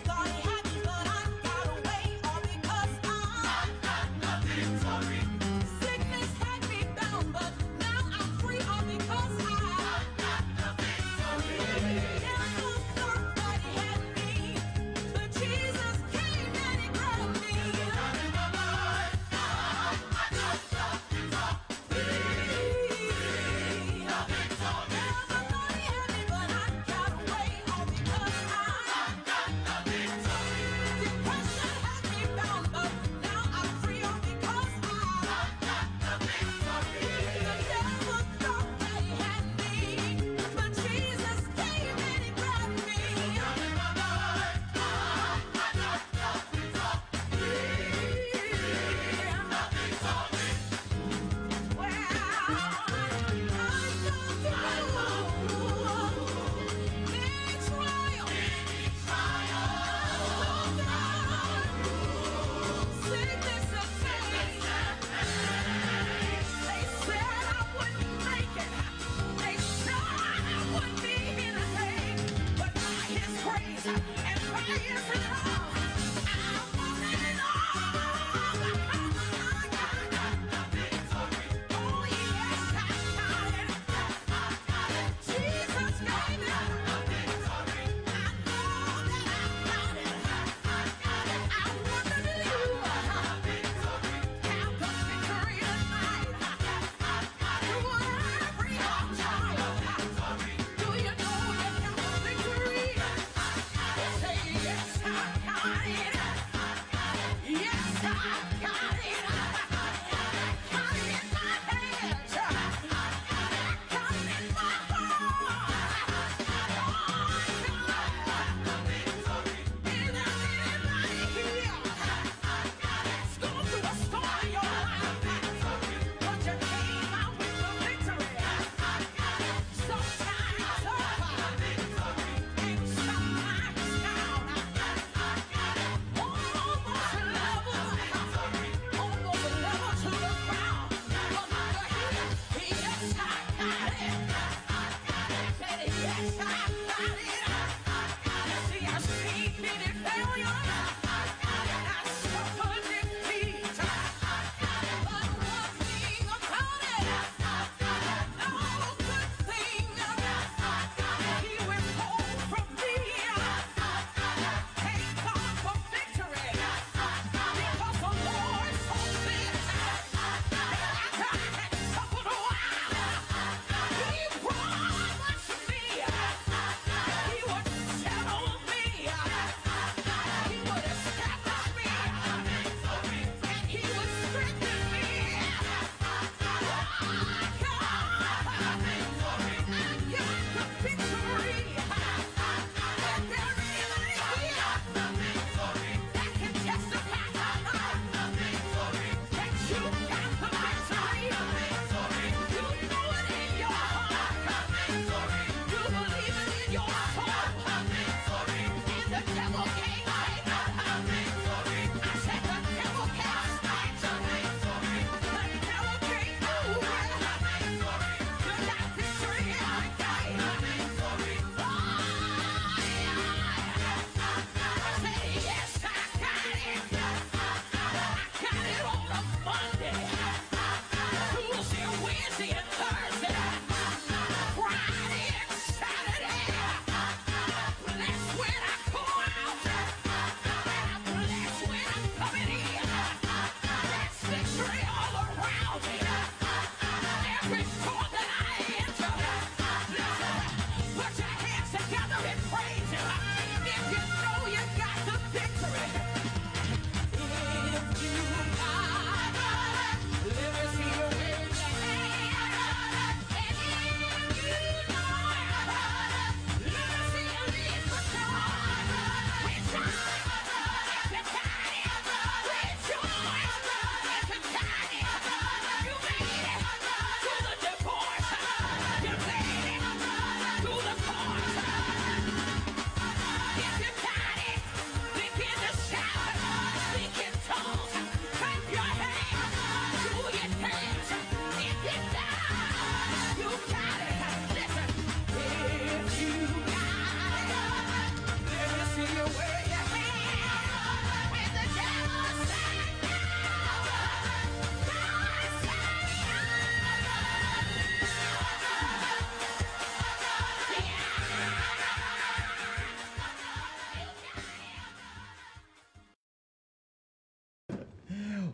Thought he had me, but I got away, all because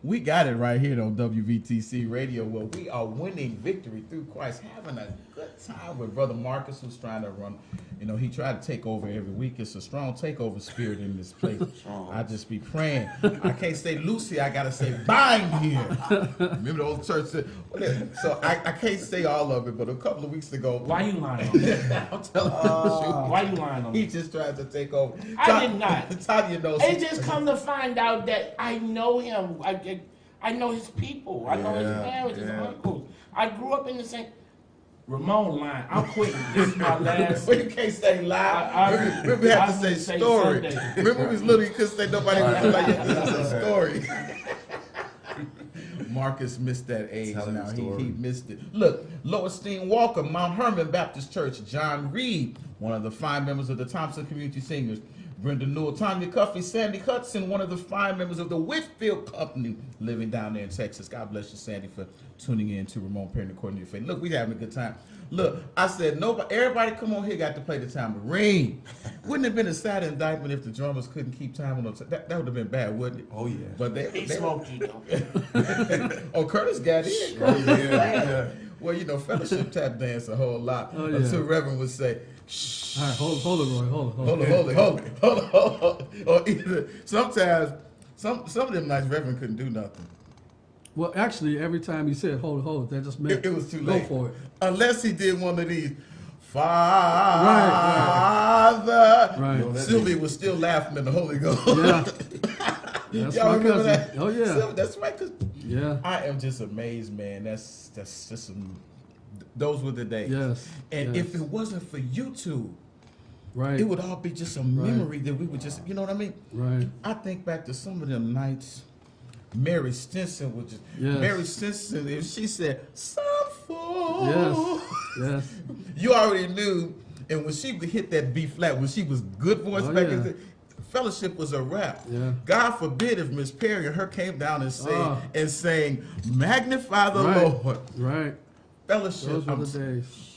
We got it right here on WVTC Radio, where we are winning victory through Christ, having a good time with Brother Marcus, who's trying to run. You know, he tried to take over every week. It's a strong takeover spirit in this place. I just be praying. I can't say Lucy, I gotta say bind here. Remember the old church said, so I can't say all of it, but a couple of weeks ago. Why you lying on me? I'm telling you the truth. Why you lying on me? He just tried to take over. I did not. Tanya knows. It just come to find out that I know him. I know his people. I know his parents, his uncles. I grew up in the same. Ramon lying. I'm quitting. This is my last. Well, you can't say lie. We have to say story. Remember, we was little, you couldn't say nobody was like, you couldn't say story. Marcus missed that age now. He missed it. Look, Lowenstein Walker, Mount Hermon Baptist Church. John Reed, one of the fine members of the Thompson Community Singers. Brenda Newell, Tanya Cuffey, Sandy Hudson, one of the fine members of the Whitfield Company, living down there in Texas. God bless you, Sandy, for tuning in to Ramon Perry according to your faith. Look, we having a good time. Look, I said everybody come on here got to play the tambourine. Wouldn't it have been a sad indictment if the drummers couldn't keep time on them? That would have been bad, wouldn't it? Oh yeah. But He smoked you, though. Oh, Curtis got in. Yeah. Well, you know, fellowship tap dance a whole lot. Oh, yeah. Until Reverend would say, shh. All right, hold it, Roy. Hold it. Hold on. Or either sometimes some of them nights Reverend couldn't do nothing. Well, actually, every time he said hold it, that just meant It was too go late. for it. Unless he did one of these, Father. Right. Sylvia was still laughing in the Holy Ghost. Yeah. That's Y'all my remember cousin. that? Oh yeah. So that's right. Cause Yeah. I am just amazed, man. That's just some. Those were the days. Yes. And yes. if it wasn't for YouTube, Right. it would all be just a memory that we would just, you know what I mean? Right. I think back to some of them nights. Mary Stinson would just. Yes. Mary Stinson, if she said, "Some fool," Yes. Yes. you already knew. And when she would hit that B flat, when she was good voice Oh, back yeah. in the fellowship was a wrap. Yeah. God forbid if Miss Perry and her came down and Oh. sang, "Magnify the Right. Lord." Right. Fellowship. Those were the days.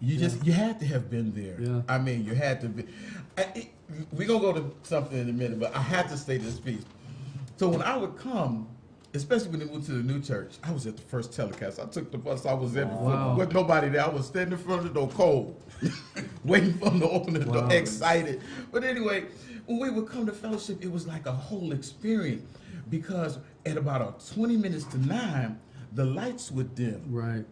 You had to have been there. Yeah. I mean, you had to be. We're gonna go to something in a minute, but I had to say this piece. So when I would come, especially when they moved to the new church, I was at the first telecast. I took the bus. I was there before. Wow. With nobody there. I was standing in front of the door, cold, waiting for them to open the door, Wow. excited. But anyway, when we would come to fellowship, it was like a whole experience because at about 20 minutes to 9, the lights would dim. Right.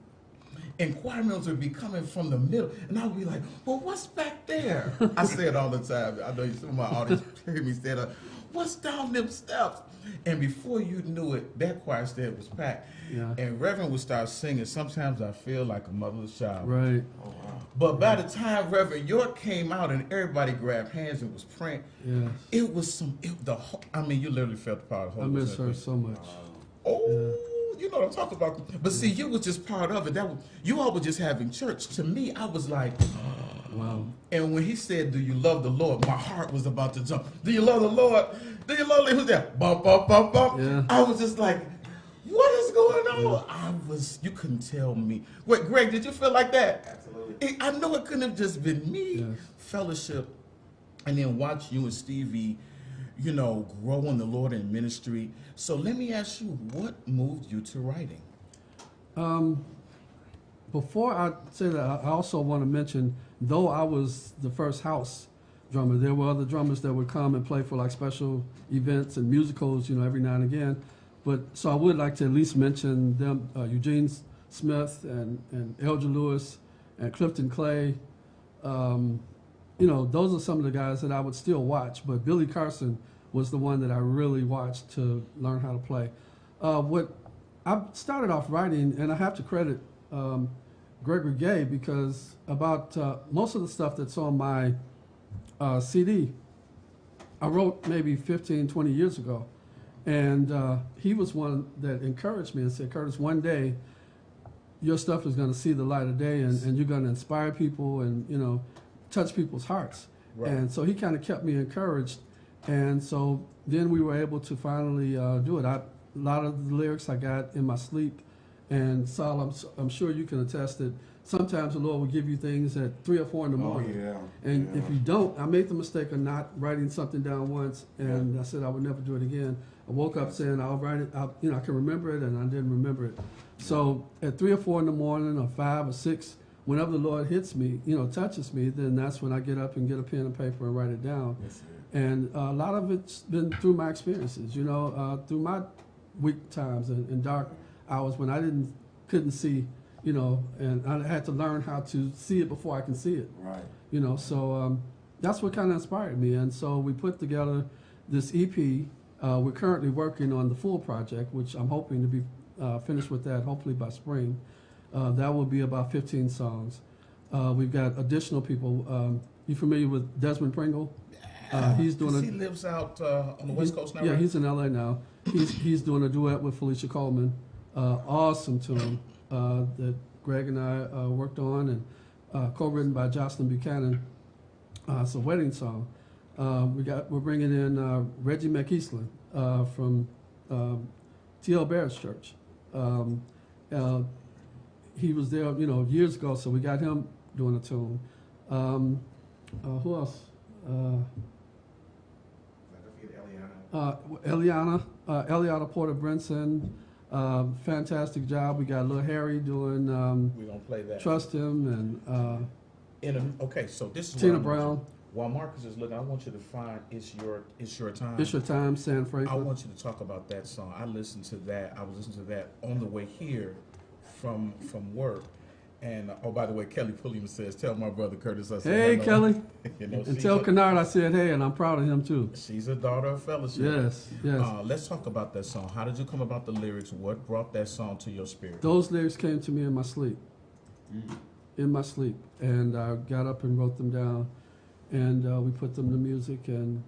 And choir members would be coming from the middle, and I would be like, "Well, what's back there?" I say it all the time. I know some of my audience hear me say that. What's down them steps? And before you knew it, that choir stand was packed. Yeah. And Reverend would start singing. Sometimes I feel like a motherless child. Right. But by the time Reverend York came out and everybody grabbed hands and was praying, Yes. it was some. I mean, you literally felt the power of the I Holy miss Ghost. her so much. Oh, you know what I'm talking about. But see, you was just part of it. You all were just having church. To me, I was like, Wow. and when he said, "Do you love the Lord?" my heart was about to jump. Do you love the Lord? Do you love the Lord? Who's that? Bump, bump, bump, bump. Yeah. I was just like, what is going on? You couldn't tell me. Wait, Greg, did you feel like that? Absolutely. I know it couldn't have just been me. Yes. Fellowship, and then watch you and Stevie, grow in the Lord in ministry. So let me ask you, what moved you to writing? Before I say that, I also want to mention, though I was the first house drummer, there were other drummers that would come and play for like special events and musicals, every now and again. But so I would like to at least mention them, Eugene Smith and Elder Lewis and Clifton Clay. Those are some of the guys that I would still watch. But Billy Carson was the one that I really watched to learn how to play. What I started off writing, and I have to credit Gregory Gay, because about most of the stuff that's on my CD, I wrote maybe 15, 20 years ago. And he was one that encouraged me and said, "Curtis, one day your stuff is going to see the light of day, and you're going to inspire people and, touch people's hearts." Right. And so he kind of kept me encouraged. And so then we were able to finally do it. A lot of the lyrics I got in my sleep. And Saul, I'm sure you can attest that sometimes the Lord will give you things at 3 or 4 in the morning. yeah. And if you don't, I made the mistake of not writing something down once, and I said I would never do it again. I woke up saying I'll write it. I can remember it, and I didn't remember it. So at 3 or 4 in the morning, or 5 or 6, whenever the Lord hits me, touches me, then that's when I get up and get a pen and paper and write it down. Yes, sir. And a lot of it's been through my experiences, through my weak times and dark hours when I couldn't see, and I had to learn how to see it before I can see it. Right. So that's what kind of inspired me. And so we put together this EP. We're currently working on the full project, which I'm hoping to be finished with that hopefully by spring. That will be about 15 songs. We've got additional people. You familiar with Desmond Pringle? He's doing he lives out on the West Coast now. Yeah, right? he's in LA now. He's doing a duet with Felicia Coleman. Awesome tune that Greg and I worked on, and co-written by Jocelyn Buchanan. It's a wedding song. We're bringing in Reggie McEastland from T.L. Barrett's church. He was there, years ago, so we got him doing a tune. Who else? Eliana Porter Brinson, fantastic job. We got Lil Harry doing We're gonna play that. Trust Him, and Okay, so this is Tina what I want Brown. you- While Marcus is looking, I want you to find It's Your Time. It's Your Time, San I Francisco. want you to talk about that song. I listened to that. I was listening to that on the way here from work. And oh, by the way, Kelly Pulliam says, "Tell my brother Curtis I said Hey, hello." Kelly. And And tell Kennard I said hey, and I'm proud of him too. she's a daughter of fellowship. Yes, yes. Let's talk about that song. How did you come about the lyrics? What brought that song to your spirit? Those lyrics came to me in my sleep. In my sleep. And I got up and wrote them down. And we put them to music. And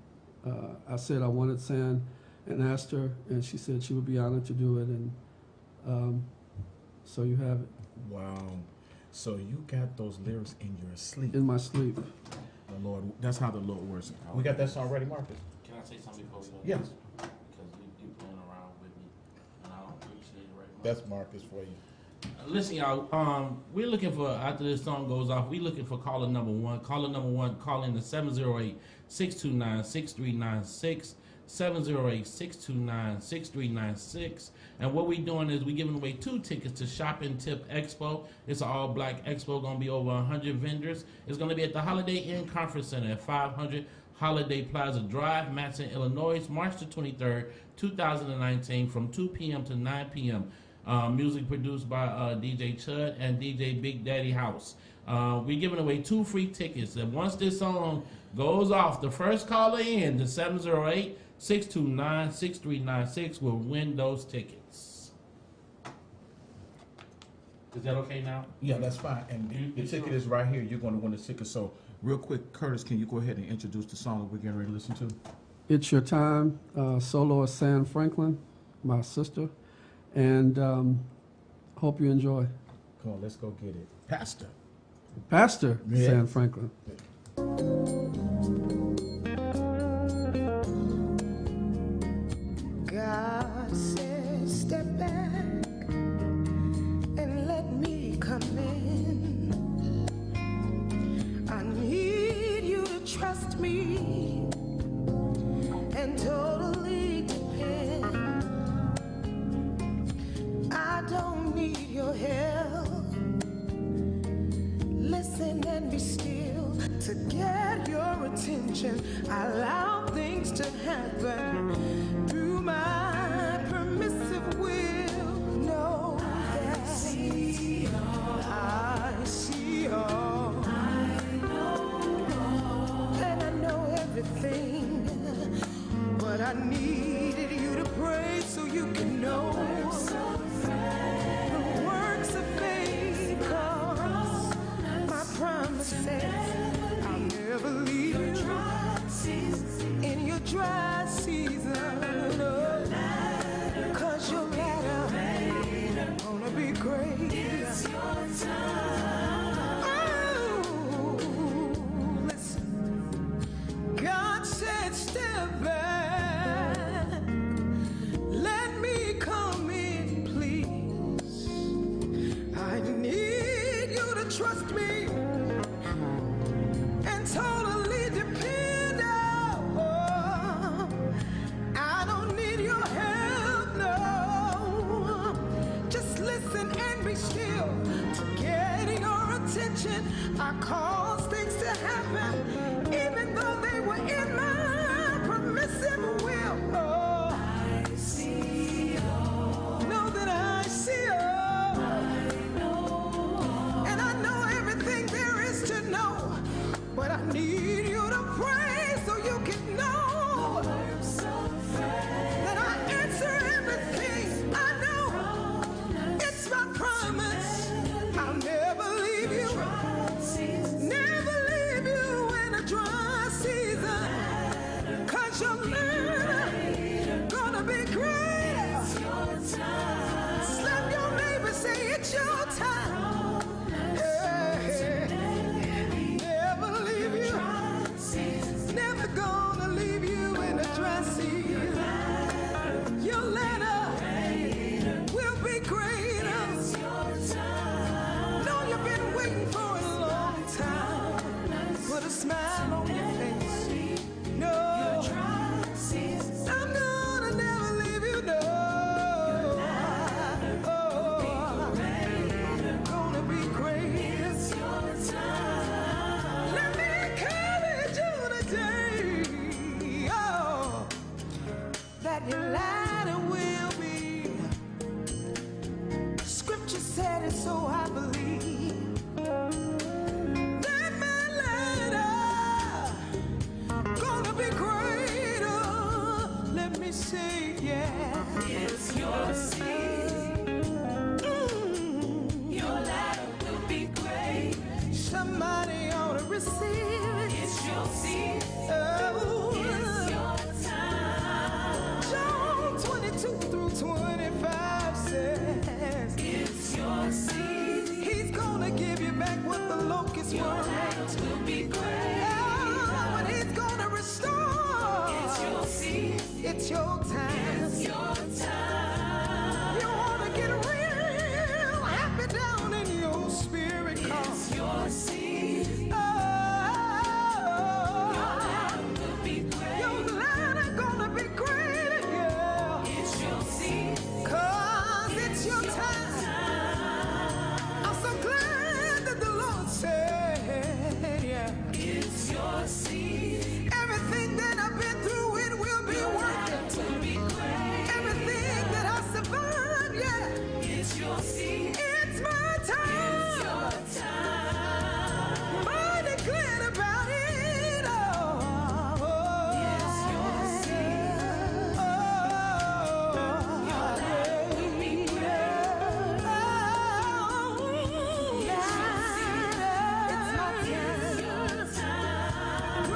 I said I wanted San and asked her. And she said she would be honored to do it. And so you have it. Wow. So you got those lyrics in your sleep. In my sleep. The Lord, that's how the Lord works. We got that song ready, Marcus? Can I say something before we go? Yeah. Because you playing around with me, and I don't appreciate it right now. That's Marcus for you. Listen, y'all. We're looking for, after this song goes off, we're looking for caller number one. Caller number one, call in to 708-629-6396. 708-629-6396. And what we're doing is we're giving away 2 tickets to Shop and Tip Expo. It's an all-black expo, going to be over 100 vendors. It's going to be at the Holiday Inn Conference Center at 500 Holiday Plaza Drive, Matson, Illinois, March the 23rd, 2019, from 2 p.m. to 9 p.m. Music produced by DJ Chud and DJ Big Daddy House. We're giving away 2 free tickets. And once this song goes off, the first caller in, the 708-629-6396, will win those tickets. Is that okay now? Yeah, that's fine. And the ticket is right here. You're going to win the ticket. So, real quick, Curtis, can you go ahead and introduce the song that we're getting ready to listen to? It's Your Time, soloist San Franklin, my sister. And hope you enjoy. Come on, let's go get it. Pastor. Pastor Yes. San Franklin. God says, step back and let me come in. I need you to trust me and totally depend. I don't need your help. Listen and be still to get your attention. I allow things to happen through my permissive will. Know that I see all. And I know everything. But I needed you to pray so you can know. The works of faith, 'cause my promise says I'll never leave you in your dry season. Oh. still to get your attention. I cause things to happen, even though they were in my permissive will. Oh, I see all. Know that I see all. I know. And I know everything there is to know. But I need you to pray so you can know that I answer everything. I know it's my promise. I'll never leave you. Never leave you in a dry season. 'Cause your love gonna be great. Slap your neighbor, say it's your time. Never leave you. Never gonna leave you in a dry season. Your letter will be greater. Know you've been waiting for a long time. Put a smile on your face. No, I'm gonna never leave you. No, gonna be great. Let me encourage you today, oh, that your ladder will be. Scripture said it, so I believe that my ladder gonna be greater. Let me say, yeah, it's your seed. Your ladder will be great. Somebody ought to receive it. It's your seed. Oh, it's your time. John 22-25 says, it's your seed. He's gonna give you back what the locust were. Your ladder will be great. Oh, and he's gonna restore. It's your seed. It's your time. It's your time. You wanna get real happy down in your spirit. It's your seed. Oh, your ladder will be great. Your ladder gonna be great, yeah. It's your seed. 'Cause it's your time. I'm so glad that the Lord said, yeah, it's your seed. Everything that I've been through, it will be worth it. Everything that I survived, yeah, it's your seed. It's my time. It's your time. Mighty glad about it. Oh, it's your seed. Oh, your life will be great. Oh, it's your seed. It's my time.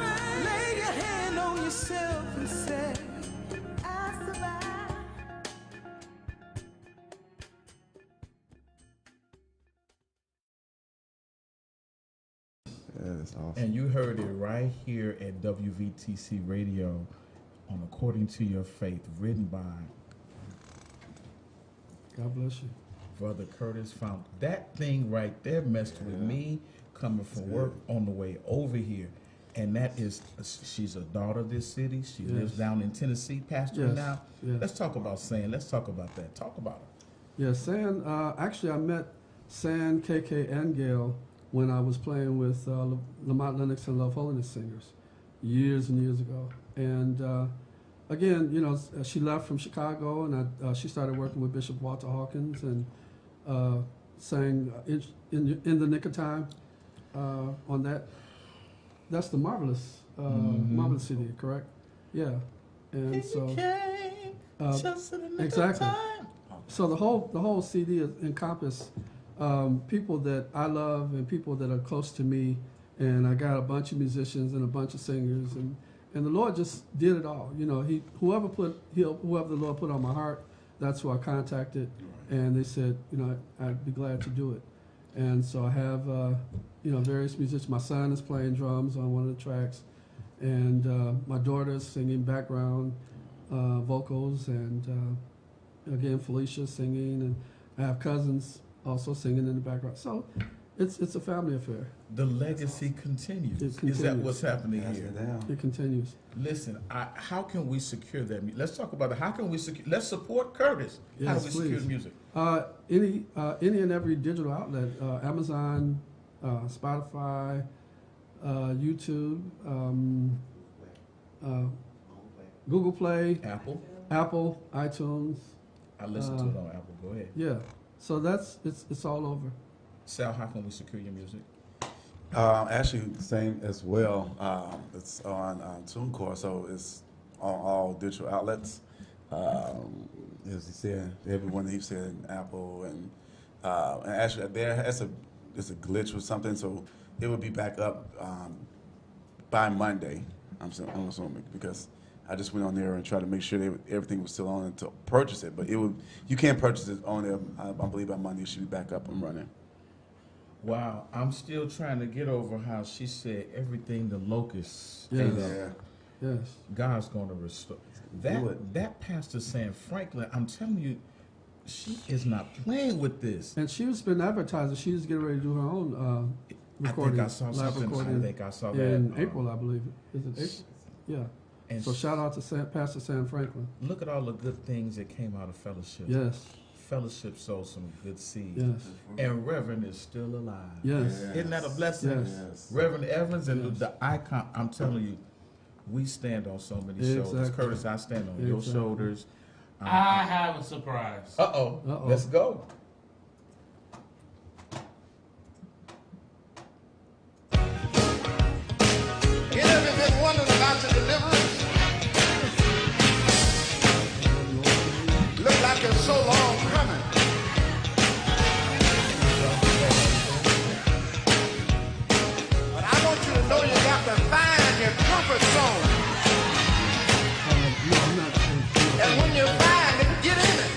Lay your hand on yourself and say, I survived. Yeah, that's awesome. And you heard it right here at WVTC Radio on According to Your Faith, written by God bless you. Brother Curtis Fountain. That thing right there messed with me coming from work on the way over here. And that is, she's a daughter of this city. She lives down in Tennessee, pastoring Yes, now. yes. Let's talk about San. Let's talk about that. Talk about her. Yeah, San, actually I met San, KK, and Gail when I was playing with Lamont Lennox and Love Holiness Singers years and years ago. And again, you know, she left from Chicago, and she started working with Bishop Walter Hawkins and sang in the Nick of Time on that. That's the Marvelous Marvelous CD, correct? Yeah, and so exactly. So the whole CD encompass people that I love and people that are close to me, and I got a bunch of musicians and a bunch of singers, and the Lord just did it all. You know, whoever the Lord put on my heart, that's who I contacted, and they said, you know, I'd be glad to do it. And so I have, you know, various musicians. My son is playing drums on one of the tracks, and my daughter's singing background vocals, and again, Felicia singing, and I have cousins also singing in the background. So It's a family affair. The legacy continues. It Is that continues. what's happening Pass here? it down. It continues. Listen, how can we secure that? Let's talk about it. How can we secure? Let's support Curtis. How do Yes, we secure please. the music? Any and every digital outlet, Amazon, Spotify, YouTube, Google Play, Apple. iTunes. I listen to it on Apple. Go ahead. Yeah. So it's all over. Sal, how can we secure your music? Actually, same as well. It's on TuneCore, so it's on all digital outlets. As he said, everyone he said, Apple and actually it's a glitch or something, so it will be back up by Monday. I'm assuming because I just went on there and tried to make sure everything was still on it to purchase it, but you can't purchase it on there. I believe by Monday it should be back up and running. Wow, I'm still trying to get over how she said everything the locusts Yes. ate up. Yeah. Yes. God's going to restore. That Pastor Sam Franklin, I'm telling you, she is not playing with this. And she's been advertising. She's getting ready to do her own recording. I saw live something. recording I think I saw that in April, I believe. Is it April? Yeah. And So shout out to Pastor Sam Franklin. look at all the good things that came out of fellowship. Yes. Fellowship sowed some good seeds. Yes. And Reverend is still alive. Yes. Isn't that a blessing? Yes. Reverend Evans and Yes. the icon, I'm telling you, we stand on so many shoulders. Exactly. Curtis, I stand on your Exactly. shoulders. I have a surprise. Uh-oh. Let's go. You ever been wondering about your deliverance? Look like it's so long coming. But I want you to know you got to find your comfort zone. And when you find it, get in it.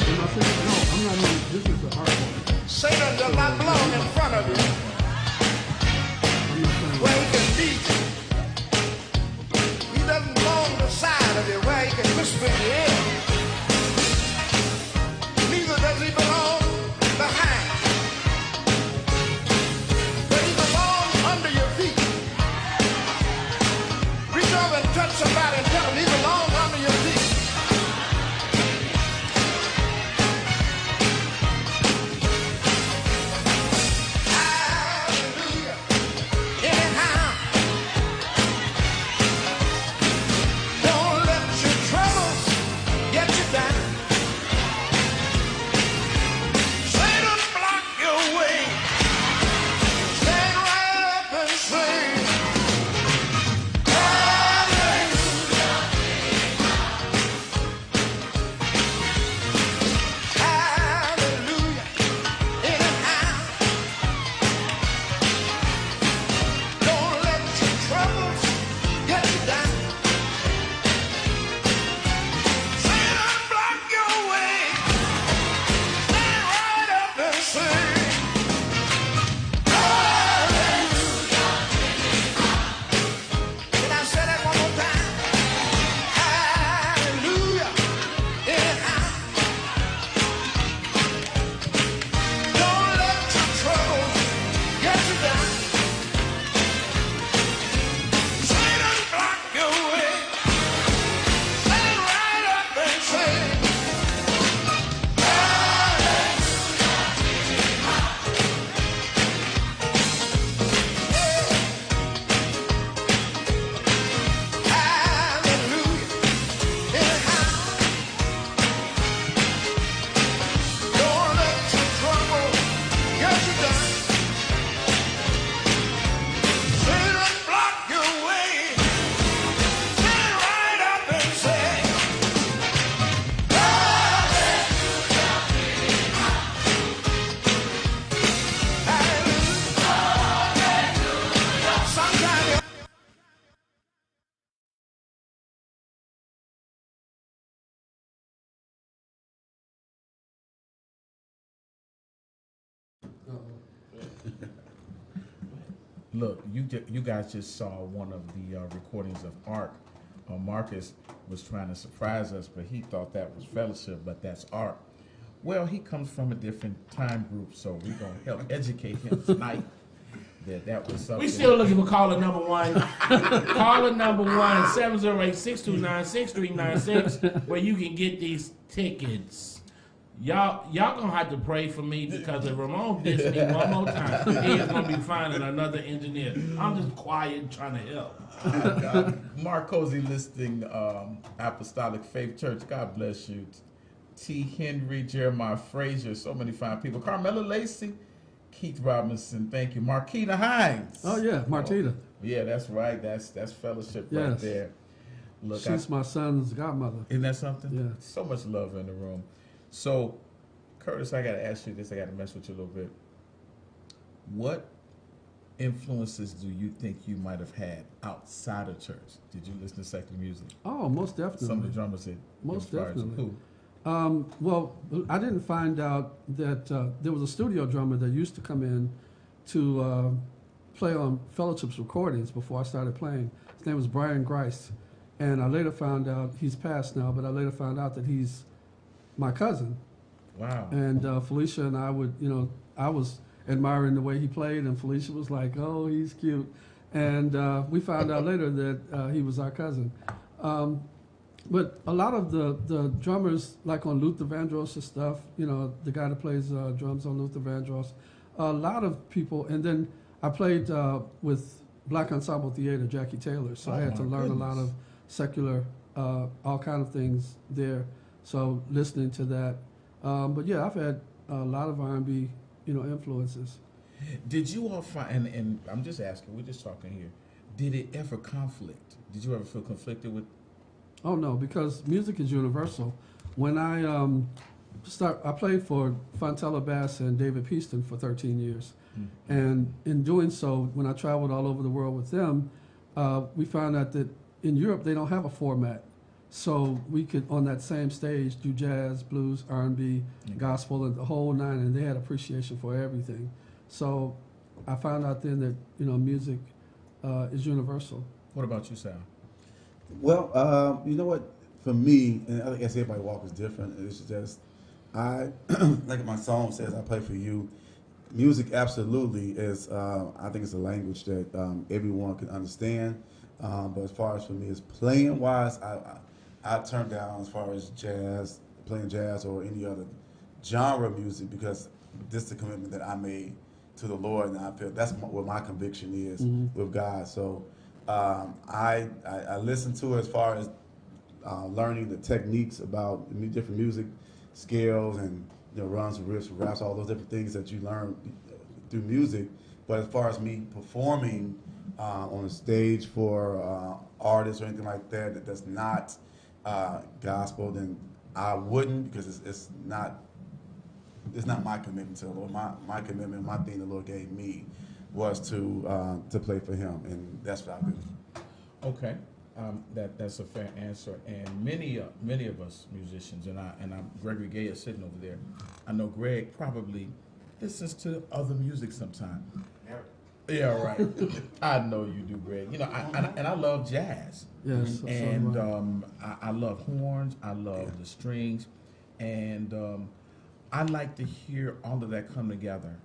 I'm not in. This is the art form. Satan does not belong in front of you I'm not saying. where he can beat you. He doesn't belong to the side of you where he can whisper in your ear. Neither does he belong behind. But he belongs under your feet. Reach over and touch somebody and tell them he belongs under your feet. Hallelujah. Anyhow, don't let your troubles get you down. Satan block your way. Stand right up and sing. Hallelujah. Anyhow, don't let your troubles get you down. Satan block your way. Stand right up and sing. Hallelujah. Can I say that one more time? Hallelujah. Anyhow, don't let your troubles get you down. Satan block your way. Stand right up and sing. Hallelujah. Anyhow, don't let your trouble get you down. Satan block your way. Stand right up and say, Hallelujah. Sometimes Look, you guys just saw one of the recordings of Ark. Marcus was trying to surprise us, but he thought that was fellowship, but that's Ark. Well, he comes from a different time group, so we're going to help educate him tonight that was something. We still looking for caller number one. Caller number one, 708-629-6396, where you can get these tickets. Y'all gonna have to pray for me because if Ramon dissed me one more time, he is gonna be finding another engineer. I'm just quiet trying to help. Mark Cozy listing Apostolic Faith Church. God bless you. T. Henry, Jeremiah Frazier, so many fine people. Carmela Lacey, Keith Robinson, thank you. Marquita Hines. Oh yeah, Martita. Yeah, that's right. That's fellowship right Yes. there. Look, She's my son's godmother. isn't that something? Yeah. So much love in the room. So, Curtis, I got to ask you this. I got to mess with you a little bit. What influences do you think you might have had outside of church? Did you listen to secular music? Oh, most definitely. Some of the drummers said Most inspired you. definitely. Who? Well, I didn't find out that there was a studio drummer that used to come in to play on Fellowship's recordings before I started playing. His name was Brian Grice. And I later found out, he's passed now, but I later found out that he's my cousin. Wow. And Felicia and I would, I was admiring the way he played, and Felicia was like, oh, he's cute. And we found out later that he was our cousin. But a lot of the drummers, like on Luther Vandross' stuff, the guy that plays drums on Luther Vandross, a lot of people, and then I played with Black Ensemble Theater, Jackie Taylor, so I had to learn a lot of secular, all kind of things there. So listening to that, but yeah, I've had a lot of R&B, influences. Did you all find, and I'm just asking, we're just talking here, did it ever conflict? Did you ever feel conflicted with? Oh no, because music is universal. When I I played for Fontella Bass and David Peaston for 13 years. Mm-hmm. And in doing so, when I traveled all over the world with them, we found out that in Europe they don't have a format. So we could, on that same stage, do jazz, blues, R&B, gospel, and the whole nine, and they had appreciation for everything. So I found out then that, music is universal. What about you, Sal? Well, you know what? For me, and I guess everybody walk is different. It's just like my song says, I play for you. Music absolutely is. I think it's a language that everyone can understand. But as far as for me, as playing wise, I turn down as far as jazz, playing jazz or any other genre of music because this is the commitment that I made to the Lord, and I feel that's what my conviction is with God. So I listen to it as far as learning the techniques about different music scales and runs, riffs, raps, all those different things that you learn through music. But as far as me performing on a stage for artists or anything like that that's not gospel, then I wouldn't, because it's not my commitment to the Lord. My commitment, my thing the Lord gave me was to play for Him, and that's what I do. Okay, that's a fair answer. And many of us musicians, and I'm Gregory Gay is sitting over there. I know Greg probably listens to other music sometime. Yeah, right. I know you do, Greg. I love jazz. Yes. And I love horns. I love the strings, and I like to hear all of that come together,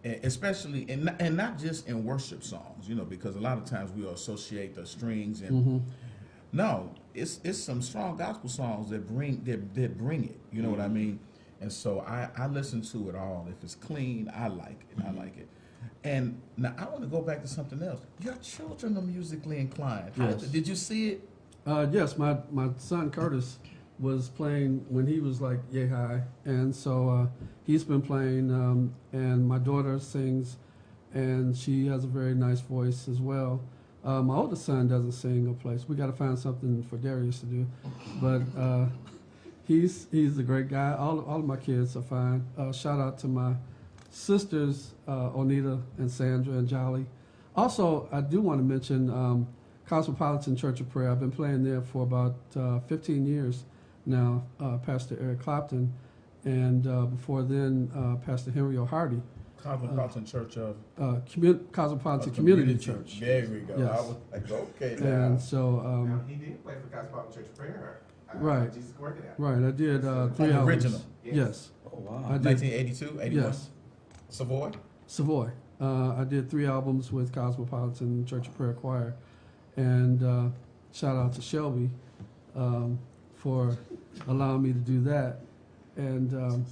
especially and not just in worship songs. Because a lot of times we associate the strings and no, it's some strong gospel songs that bring it. You know what I mean? And so I listen to it all. If it's clean, I like it. I like it. And now I want to go back to something else. Your children are musically inclined. Yes. Did you see it? Yes, my son Curtis was playing when he was like yay high, and so he's been playing. And my daughter sings, and she has a very nice voice as well. My oldest son doesn't sing or play, so we got to find something for Darius to do. But he's a great guy. All of my kids are fine. Shout out to my sisters, Onita and Sandra and Jolly. Also, I do want to mention Cosmopolitan Church of Prayer. I've been playing there for about 15 years now, Pastor Eric Clapton, and before then, Pastor Henry O'Hardy. Cosmopolitan Church of? Cosmopolitan Community Church. There we go. Yes. I was like, okay now. And so... now, he did play for Cosmopolitan Church of Prayer. Right. Jesus worked it out. Right, I did 3 the hours. original. Yes. wow. I did 1982, 81. yes, Savoy. Savoy. I did 3 albums with Cosmopolitan Church of Prayer Choir, and shout out to Shelby for allowing me to do that. And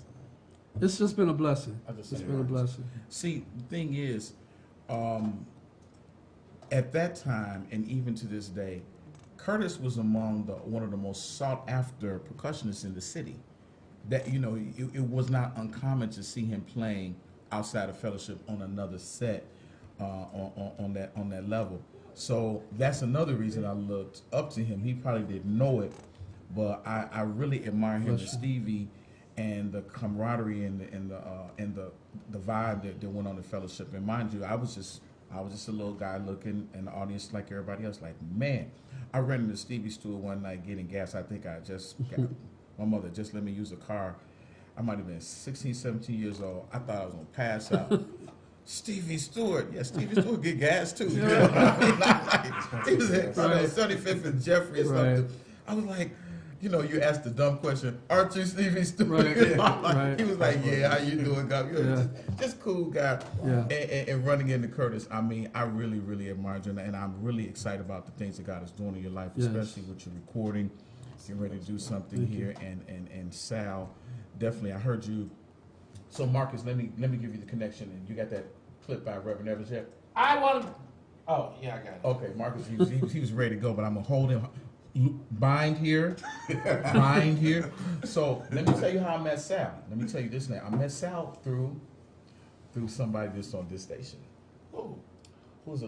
it's just been a blessing. It's been a blessing. See, the thing is, at that time, and even to this day, Curtis was among one of the most sought after percussionists in the city. That, you know, it was not uncommon to see him playing outside of fellowship on another set on that level. So that's another reason I looked up to him. He probably didn't know it, but I really admire him and Stevie and the camaraderie and the vibe that went on the fellowship. And mind you, I was just a little guy looking in the audience like everybody else. Like, man, I ran into Stevie's store one night getting gas. I think I just got, my mother just let me use a car. I might have been 16, 17 years old. I thought I was gonna pass out. Stevie Stewart, yeah, Stevie Stewart get gas too. You know what I mean? Like, he was at 75th and Jeffrey or something. I was like, you know, you asked the dumb question, aren't you Stevie Stewart? He was like, yeah, how you doing, God? You're just cool guy. Yeah. And running into Curtis, I mean, I really, really admire you, and I'm really excited about the things that God is doing in your life, especially with your recording. You're ready to do something here, and Sal, definitely, I heard you. So Marcus, let me give you the connection, and you got that clip by Reverend Evans yet? I want. Oh yeah, I got it. Okay, Marcus, he was ready to go, but I'm gonna hold him. Bind here, bind here. So let me tell you how I met Sal. Let me tell you this now. I met Sal through somebody that's on this station. Who's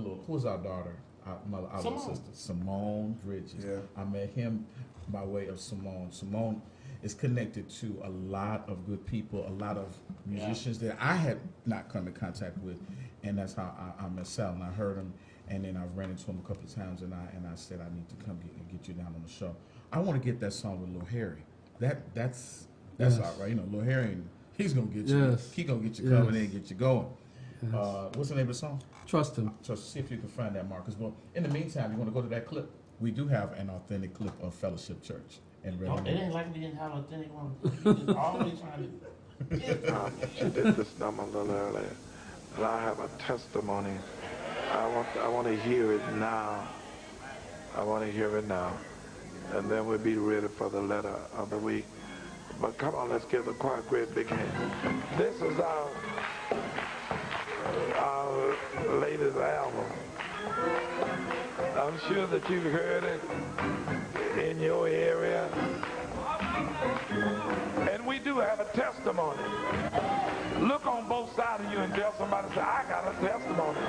our daughter? Our little sister, Simone Bridges. Yeah. I met him by way of Simone. Simone is connected to a lot of good people, a lot of musicians that I had not come in contact with, and that's how I met Sal. And I heard him, and then I ran into him a couple of times, and I said I need to come get you down on the show. I want to get that song with Lil Harry. That's all right. You know, Lil Harry, he's gonna get you. Yes. He gonna get you coming in and get you going. Yes. What's the name of the song? Trust Him. See if you can find that, Marcus. Well, in the meantime, you want to go to that clip? We do have an authentic clip of Fellowship Church. And It ain't like we didn't have an authentic one. You just always trying to. She did this number a little earlier, and I have a testimony. I want to hear it now. I want to hear it now, and then we'll be ready for the letter of the week. But come on, let's give the choir a great big hand. This is our latest album. I'm sure that you've heard it in your area. And we do have a testimony. Look on both sides of you and tell somebody, say, I got a testimony.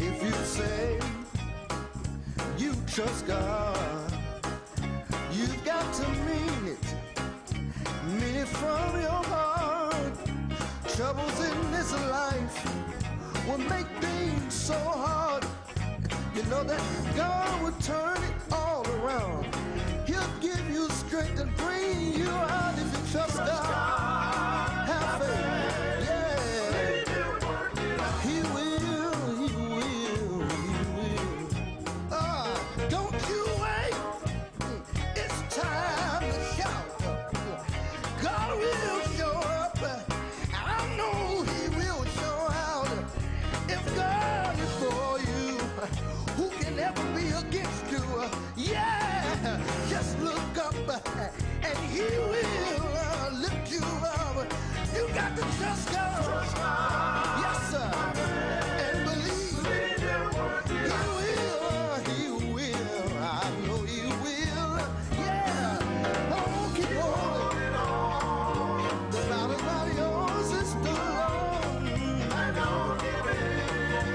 If you say you trust God, you've got to mean it from your heart. Troubles in this life will make things so hard. You know that God will turn it all around. He'll give you strength and bring you out if you trust God. Have faith, yeah. He will, he will, he will. Don't you wait. It's time to shout. God will show up. I know he will show out. If God is for you, who can ever be against you? Yeah, just look up and he will lift you up. You got to trust God. Yes, sir. And believe. He will. I know he will. Yeah. Oh, keep on. The battle's not yours, it's the Lord. I know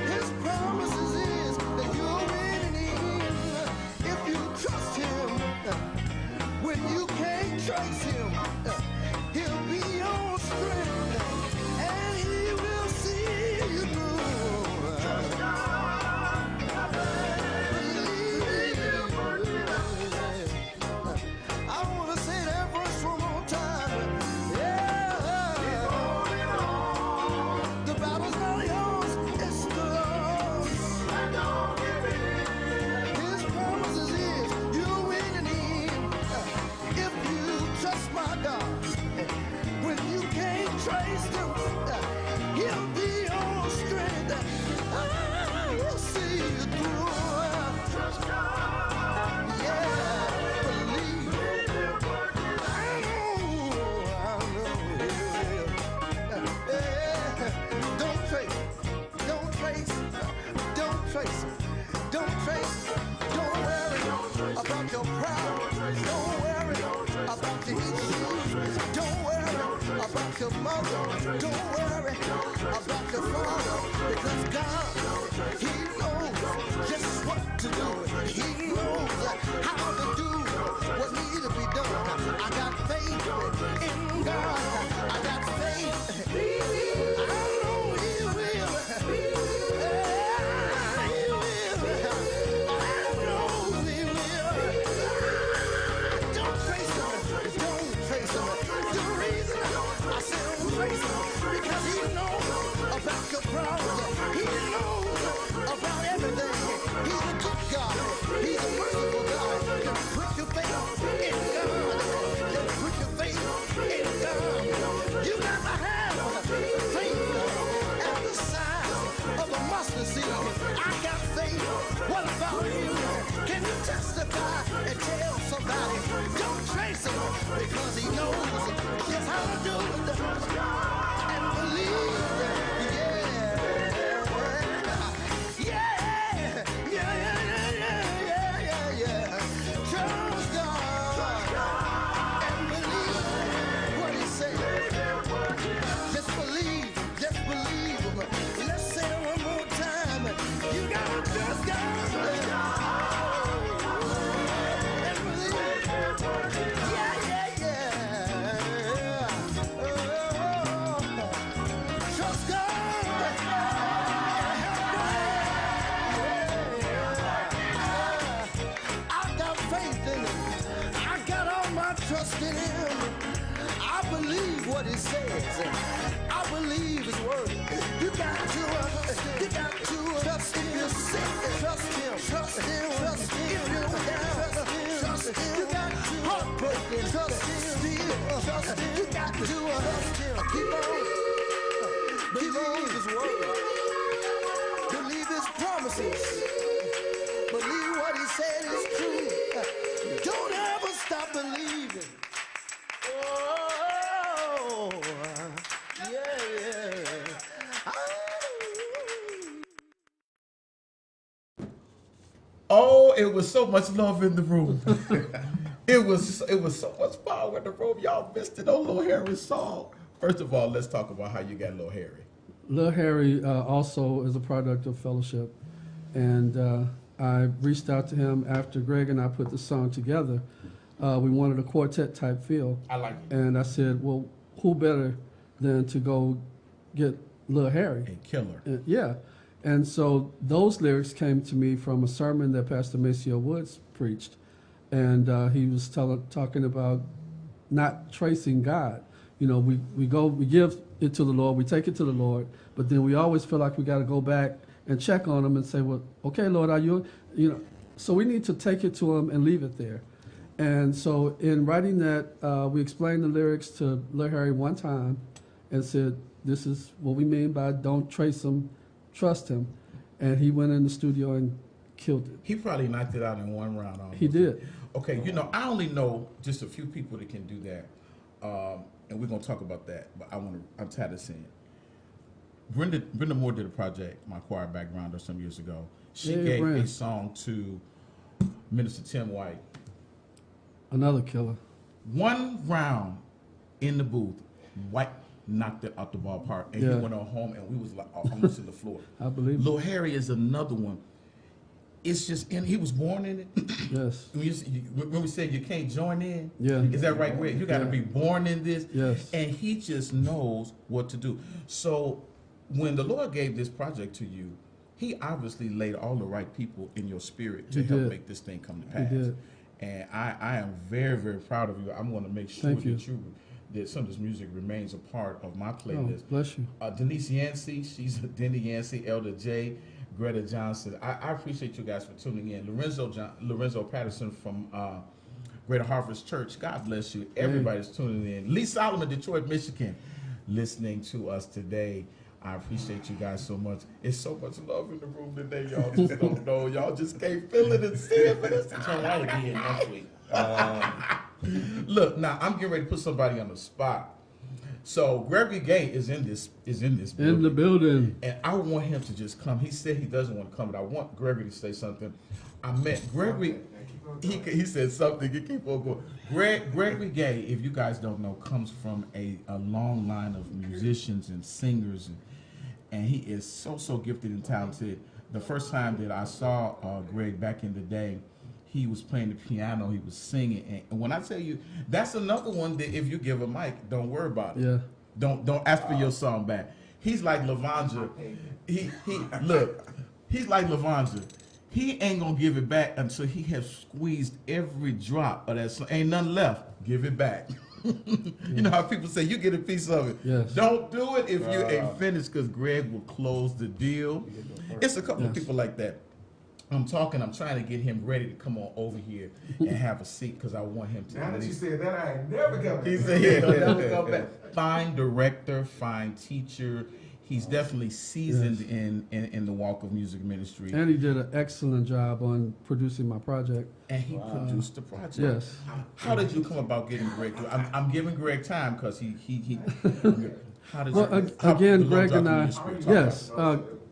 his promises is that you're winning if you trust him. When you can't trace him, he'll be your strength and he will see you through. Trust God. I want to say that verse one more time. Yeah. The battle's not yours, it's the Lord's. His promises is you're winning if you trust my God. When you can't trace him, he'll be your strength. I will see you through. Trust God. Yeah, believe. I know he will. Don't trace, don't trace, don't trace, don't trace. Don't worry about your problems. Don't worry about your issues. Don't worry about your mother. Don't worry about your father. Because God, he knows just what to do. He knows how to do what needs to be done. I got faith in God. I got faith. I know he will. Yeah, he will. I know he will. Don't trace him. Don't trace him. The reason I said don't trace him because he knows about your problems. He knows about everything. He's a good God. He's a merciful God. Just put your faith in God. Just put your faith in God. You got to have faith at the size of a mustard seed. I got faith. What about you? Can you testify and tell somebody? Don't trace him because he knows just how to do it. And believe. Yeah. Trust God and believe what he said. Just believe him. Let's say it one more time. You gotta trust God and believe. Yeah. Trust God and have I got faith in him. I got all my trust in him. I believe what he says. I believe his word. You got to trust him. If you're sick, trust him. If you're down, trust him. You got to heartbroken, trust him. Trust him. You got to trust him. Keep on. Believe his word. Believe his promises. Believe what he said is true. Don't ever stop believing. Oh, yeah. Oh, it was so much love in the room. it was so much power in the room. Y'all missed it on Lil Harry's song. First of all, let's talk about how you got Lil Harry. Lil Harry also is a product of fellowship. And I reached out to him after Greg and I put the song together. We wanted a quartet type feel. I like it. And I said, well, who better than to go get Lil Harry? A killer. Yeah. And so those lyrics came to me from a sermon that Pastor Maceo Woods preached. And he was talking about not tracing God. You know, we give it to the Lord, we take it to the Lord, but then we always feel like we got to go back and check on him and say, well, okay, Lord, are you know, so we need to take it to him and leave it there. And so in writing that, we explained the lyrics to Lil Harry one time and said, this is what we mean by don't trace him, trust him. And he went in the studio and killed it. He probably knocked it out in one round. Almost. He did. Okay, you know, I only know just a few people that can do that. And we're going to talk about that, but I'm tired of saying it. Brenda Moore did a project, my choir backgrounder, some years ago. She gave a song to Minister Tim White. Another killer. One round in the booth, White knocked it out the ballpark, and he went on home, and we was like almost in the floor. I believe Lil Harry is another one. It's just, and he was born in it. Yes. When we said you can't join in, yeah, is that right, Greg? You got to be born in this. Yes. And he just knows what to do. So when the Lord gave this project to you, he obviously laid all the right people in your spirit to help make this thing come to pass. He did. And I am very, very proud of you. I'm going to make sure that some of this music remains a part of my playlist. Oh, bless you. Denise Yancey, she's Denny Yancey, Elder J, Greta Johnson. I appreciate you guys for tuning in. Lorenzo Patterson from Greater Harvest Church, God bless you. Everybody's tuning in. Lee Solomon, Detroit, Michigan, listening to us today. I appreciate you guys so much. It's so much love in the room today. Y'all just don't know. Y'all just can't feel it and see it. But it's Tell White to be here next week. Look, now I'm getting ready to put somebody on the spot. So Gregory Gay is in this building. In the building. And I want him to just come. He said he doesn't want to come, but I want Gregory to say something. I met Gregory. He said something. You keep on going. Gregory Gay, if you guys don't know, comes from a long line of musicians and singers, and he is so gifted and talented. The first time that I saw Greg back in the day, he was playing the piano, he was singing, and when I tell you, that's another one that if you give a mic, don't worry about it. Yeah. Don't ask for your song back. He's like Lavanja. He's like Lavanja. He ain't gonna give it back until he has squeezed every drop of that song. Ain't nothing left. Give it back. You know how people say you get a piece of it. Yes. Don't do it if you ain't finished, because Greg will close the deal. It's a couple of people like that. I'm trying to get him ready to come on over here and have a seat, because I want him to. Now that you said that, I ain't never coming. He said he'll never come back. Fine director, fine teacher. He's definitely seasoned in the walk of music ministry. And he did an excellent job on producing my project. And he produced the project. Yes. How did you come about getting Greg? I'm giving Greg time because he how did again, Greg and I, yes,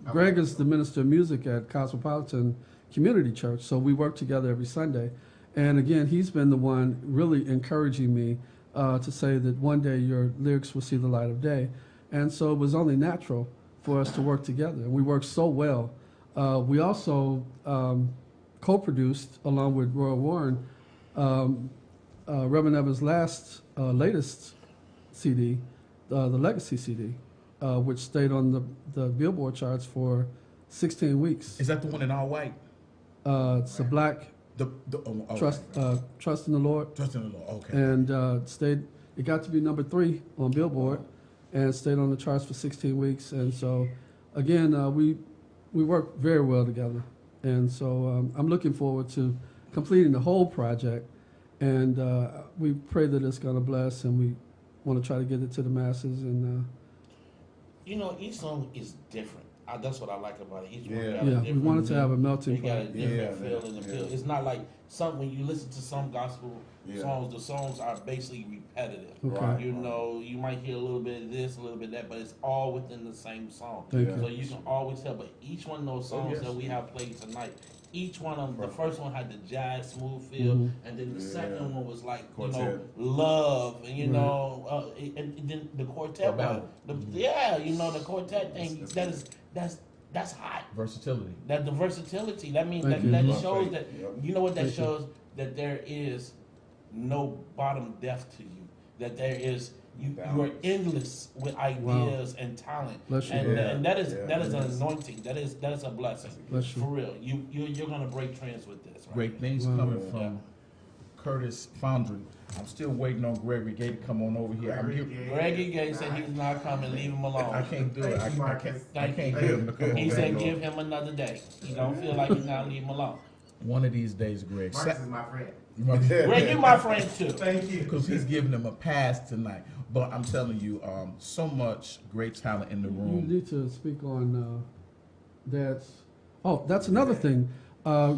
Greg is the minister of music at Cosmopolitan Community Church, so we work together every Sunday. And again, he's been the one really encouraging me to say that one day your lyrics will see the light of day. And so it was only natural for us to work together. And we worked so well. We also co-produced, along with Roy Warren, Reverend Evans' latest CD, the Legacy CD, which stayed on the Billboard charts for 16 weeks. Is that the one in all white? It's a black trust in the Lord. Trust in the Lord, okay. And it got to be number 3 on Billboard. And stayed on the charts for 16 weeks. And so, again, we work very well together. And so I'm looking forward to completing the whole project. And we pray that it's going to bless, and we want to try to get it to the masses. And you know, each song is different. That's what I like about it. Each one got a we different wanted to have a melting pot. Got a pot. different feel and appeal. It's not like when you listen to some gospel songs, the songs are basically repetitive. Okay. You know, you might hear a little bit of this, a little bit of that, but it's all within the same song. So you can always tell. But each one of those songs that we have played tonight, each one of them, the first one had the jazz smooth feel, and then the second one was like, quartet. Love, and you know, and then the quartet one, the quartet thing, that's That's hot. Versatility. That the versatility. That means Thank that you. shows that you know what that Thank you. shows that there is no bottom depth to you. That there is you are endless with ideas and talent. Bless you, And, brother. and that is an anointing. That is a blessing. Bless you. For real. You're gonna break trends with this. Right? Great things coming from Curtis Fondren. I'm still waiting on Gregory Gay to come on over here. Greggy Gay said he's not coming. Leave him alone. I can't do it. I can't get him to come on. He said give him another day. He don't feel like he's not leave him alone. One of these days, Greg. Marcus is my friend. Greg, you're my friend too. Thank you. Because he's giving them a pass tonight. But I'm telling you, so much great talent in the You room. need to speak on Dad's. Oh, that's another thing.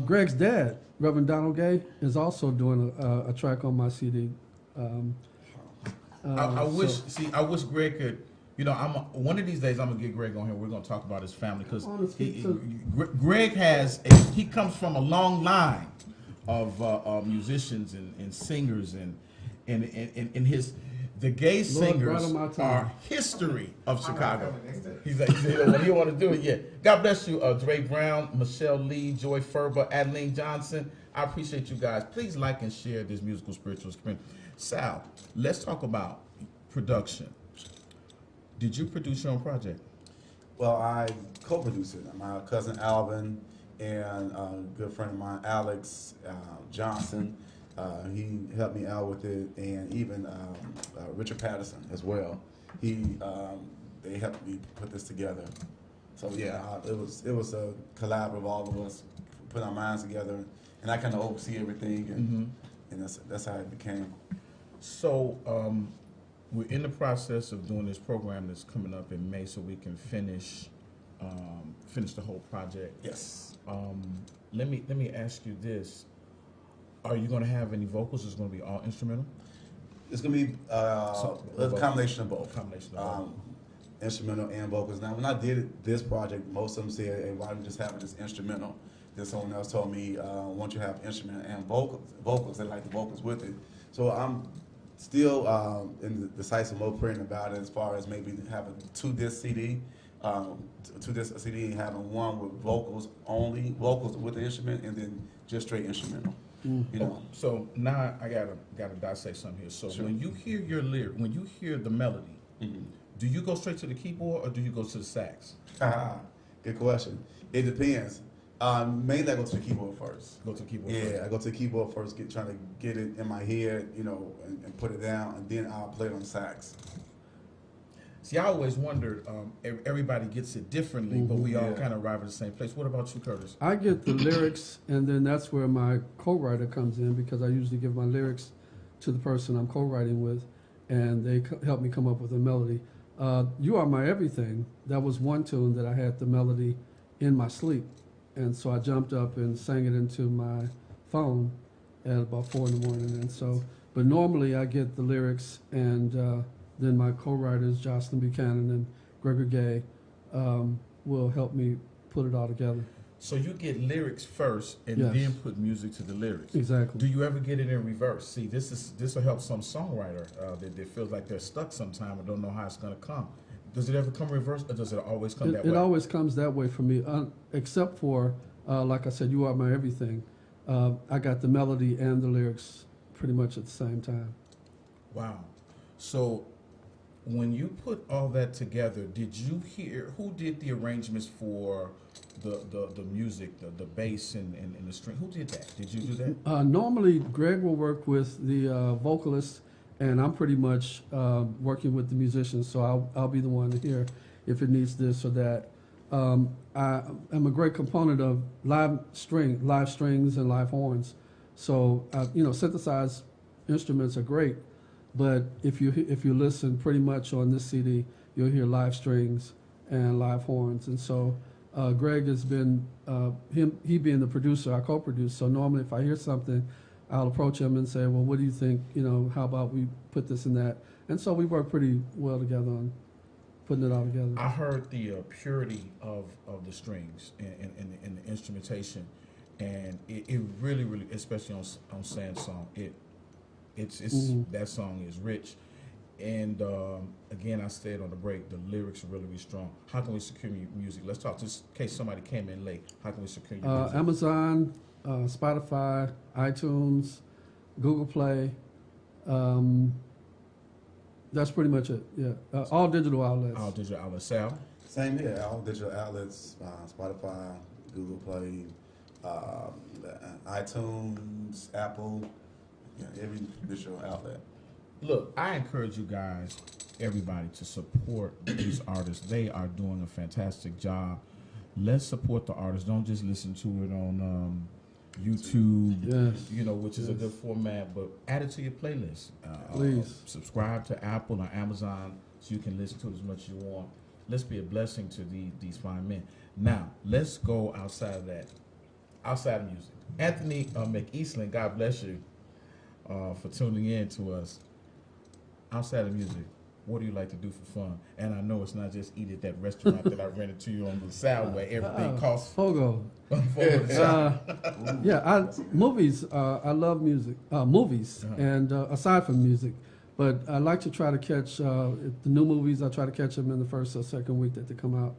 Greg's dad, Reverend Donald Gay, is also doing a track on my CD. I wish Greg could. You know, one of these days I'm gonna get Greg on here. We're gonna talk about his family because Greg he comes from a long line of musicians and singers and the Gay singers are history of Chicago. He's like, he don't want to do it yet. God bless you, Dre Brown, Michelle Lee, Joy Ferber, Adeline Johnson. I appreciate you guys. Please like and share this musical spiritual experience. Sal, let's talk about production. Did you produce your own project? Well, I co-produced it. My cousin Alvin and a good friend of mine, Alex Johnson, he helped me out with it, and even Richard Patterson as well. They helped me put this together. So yeah, it was a collab of all of us putting our minds together, and I kind of oversee everything, and that's how it became. So we're in the process of doing this program that's coming up in May, so we can finish the whole project. Yes. Let me ask you this: are you going to have any vocals? Is it going to be all instrumental? It's going to be a combination of both. Combination of both. Instrumental and vocals. Now, when I did this project, most of them said, "Hey, why don't you just have it as instrumental?" Then someone else told me, "Once you have instrument and vocals, they like the vocals with it." So I'm still in the decisive mode praying about it, as far as maybe having two-disc CD, two-disc CD, and having one with vocals only, vocals with the instrument, and then just straight instrumental. You know. So now I gotta dissect something here. So Sure. when you hear your lyric, when you hear the melody, do you go straight to the keyboard or do you go to the sax? Good question. It depends. Mainly I go to the keyboard first. Go to the keyboard. Yeah, first. I go to the keyboard first, trying to get it in my head, you know, and put it down, and then I'll play it on sax. See, I always wondered. Everybody gets it differently, but we all kind of arrive at the same place. What about you, Curtis? I get the lyrics, and then that's where my co-writer comes in, because I usually give my lyrics to the person I'm co-writing with, and they help me come up with a melody. You Are My Everything, that was one tune that I had the melody in my sleep. And so I jumped up and sang it into my phone at about 4 in the morning. And so, but normally I get the lyrics, and then my co-writers, Jocelyn Buchanan and Gregory Gay, will help me put it all together. So you get lyrics first, and Yes. then put music to the lyrics. Exactly. Do you ever get it in reverse? See, this will help some songwriter that feels like they're stuck sometime and don't know how it's going to come. Does it ever come reverse, or does it always come that way? It always comes that way for me, except for, like I said, You Are My Everything. I got the melody and the lyrics pretty much at the same time. Wow. So when you put all that together, did you hear who did the arrangements for the music, the bass and the string? Who did that? Did you do that? Normally, Greg will work with the vocalist, and I'm pretty much working with the musicians, so I'll be the one to hear if it needs this or that. I am a great component of live strings and live horns. So synthesized instruments are great, but if you listen pretty much on this CD, you'll hear live strings and live horns. And so Greg has been he being the producer, I co-produce. So normally, if I hear something, I'll approach him and say, well, what do you think? How about we put this and that? And so we work pretty well together on putting it all together. I heard the purity of the strings and the instrumentation, and it really, especially on Sand's song, it's that song is rich. And again, I said on the break, the lyrics are really strong. How can we secure music? Let's talk, just in case somebody came in late. How can we secure your music? Amazon, Spotify, iTunes, Google Play. That's pretty much it. Yeah, all digital outlets. All digital outlets. Sal? Same here. All digital outlets, Spotify, Google Play, iTunes, Apple, every digital outlet. Look, I encourage you guys, everybody, to support these artists. They are doing a fantastic job. Let's support the artists. Don't just listen to it on YouTube, which is a good format, but add it to your playlist. Please. Subscribe to Apple or Amazon so you can listen to it as much as you want. Let's be a blessing to these fine men. Now, let's go outside of that, outside of music. Anthony McEastland, God bless you for tuning in to us. Outside of music, what do you like to do for fun? And I know it's not just eat at that restaurant that I rented to you on the South where everything costs. Fogo. Movies. I love music. Movies, and aside from music, but I like to try to catch the new movies. I try to catch them in the first or second week that they come out,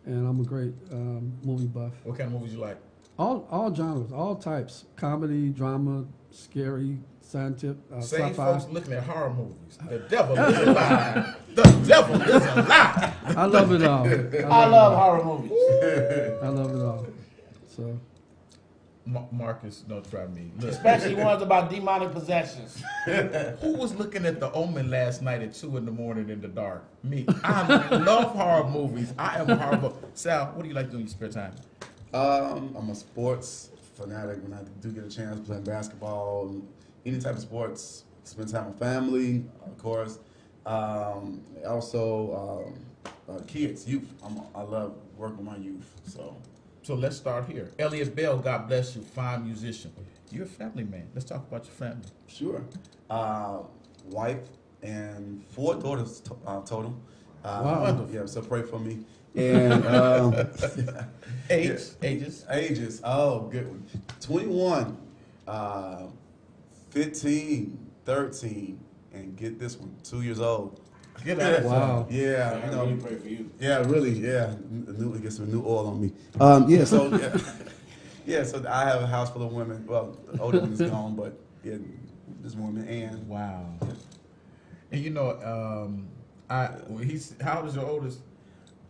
and I'm a great movie buff. What kind of movies you like? All genres, all types: comedy, drama, scary, scientific, Same sci-fi. folks looking at horror movies. The devil is a lie. The devil is a lie. I love it all. I love horror movies. I love it all. So, Marcus, don't try me. Look. Especially ones about demonic possessions. Who was looking at The Omen last night at 2 in the morning in the dark? Me. I love horror movies. I am a horror. Sal, what do you like to do in your spare time? I'm a sports fanatic. When I do get a chance playing basketball, any type of sports, spend time with family, of course. Also, kids, youth. I love working with my youth. So let's start here. Elliot Bell, God bless you, fine musician. You're a family man. Let's talk about your family. Sure. Wife and 4 daughters total. Wow. Yeah, so pray for me. And ages. Oh, good one. 21, 15, 13, and get this one, 2 years old. Get out of wow. Yeah, I really pray for you. Yeah, really. Yeah, get some new oil on me. So I have a house full of women. Well, the older one is gone, but yeah, this woman and wow. And how old is your oldest?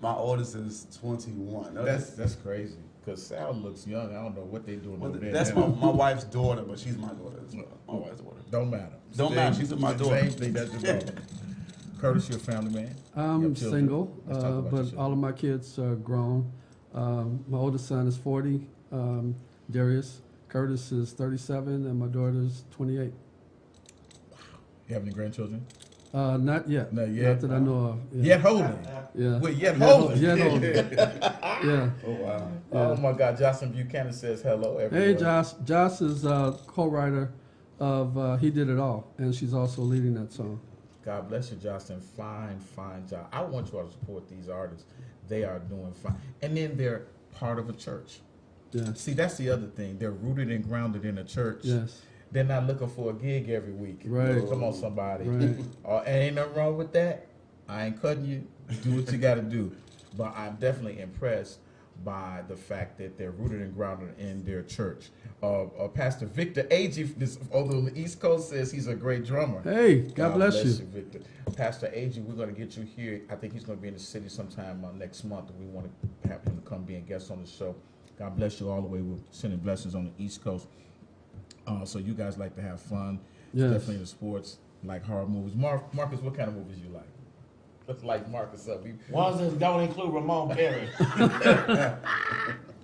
My oldest is 21. That's crazy. Because Sal looks young. I don't know what they doing over there. That's my wife's daughter, but she's my daughter as well. My wife's daughter. Don't matter. Don't matter. She's my daughter. Same thing. That's your daughter. Curtis, you're a family man. I'm single, but all all of my kids are grown. My oldest son is 40, Darius. Curtis is 37, and my daughter's 28. You have any grandchildren? Not yet. Not yet. Not that I know of. Yeah. Yet holding. Yeah. We're yet holding. Yet holding. Yeah. Oh, wow. Yeah. Oh, my God. Jocelyn Buchanan says hello, everyone. Hey, Josh. Josh is co-writer of He Did It All, and she's also leading that song. God bless you, Jocelyn. Fine job. I want you all to support these artists. They are doing fine. And then they're part of a church. Yeah. See, that's the other thing. They're rooted and grounded in a church. Yes. They're not looking for a gig every week. Right. Come on, somebody. Right. Ain't nothing wrong with that. I ain't cutting you. Do what you got to do. But I'm definitely impressed by the fact that they're rooted and grounded in their church. Pastor Victor Agee, over on the East Coast, says he's a great drummer. Hey, God bless you. Victor. Pastor Agee, we're going to get you here. I think he's going to be in the city sometime next month, and we want to have him to come be a guest on the show. God bless you all the way. We're sending blessings on the East Coast. So you guys like to have fun. Yes. Definitely the sports, like horror movies. Marcus, what kind of movies you like? Let's light Marcus up. Ones that don't include Ramon Perry.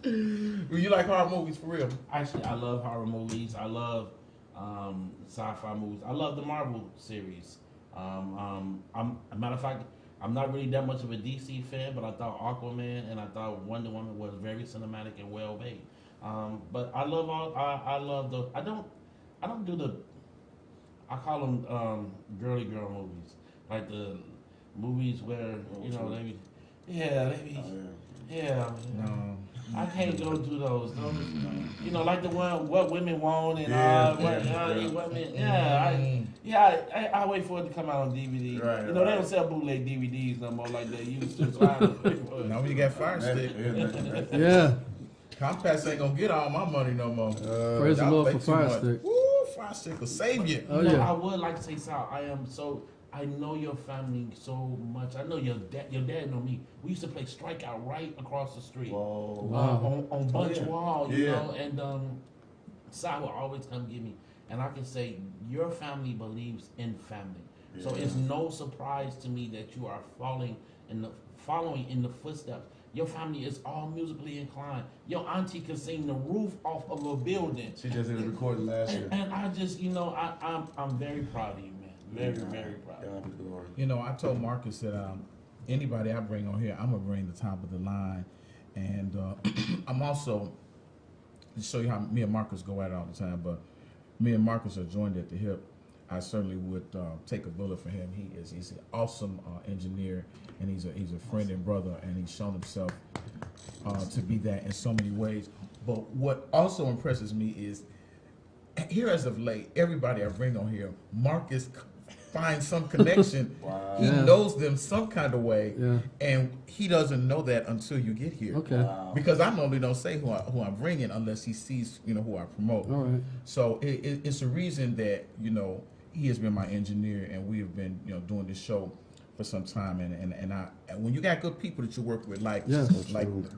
You like horror movies for real? Actually, I love horror movies. I love sci-fi movies. I love the Marvel series. A matter of fact, I'm not really that much of a DC fan, but I thought Aquaman and I thought Wonder Woman was very cinematic and well made. But I love I don't do the, I call them girly girl movies, like the movies where they be. No. I can't go do those. You know, like the one what women want and I wait for it to come out on DVD. Right, you know, they don't sell bootleg DVDs no more like they used to. So now when you got Fire Stick, Yeah. Comcast ain't gonna get all my money no more. Praise the Y'all Lord pay for too Fire much. Stick. Woo, Fire Stick will save you. Oh, You know, yeah. I would like to say, Sal, I know your family so much. I know your dad know me. We used to play strikeout right across the street. Whoa. On Bunch Wall, you Yeah. know, and Sal will always come get me. And I can say your family believes in family. So it's no surprise to me that you are following in the footsteps. Your family is all musically inclined. Your auntie can sing the roof off of a building. She just did a recording last year. And I just, you know, I'm very proud of you, man. Very, very proud. God be the glory. You know, I told Marcus that anybody I bring on here, I'm gonna bring the top of the line, and I'm also to show you how me and Marcus go at it all the time. But me and Marcus are joined at the hip. I certainly would take a bullet for him. He's an awesome engineer, and he's a friend and brother, and he's shown himself to be that in so many ways. But what also impresses me is here as of late, everybody I bring on here, Marcus finds some connection. Wow. He Yeah. knows them some kind of way, Yeah. and he doesn't know that until you get here. Okay. Wow. Because I normally don't say who I'm bringing unless he sees, who I promote. All right. So it's a reason that, he has been my engineer, and we have been, doing this show for some time. And when you got good people that you work with, like Yes.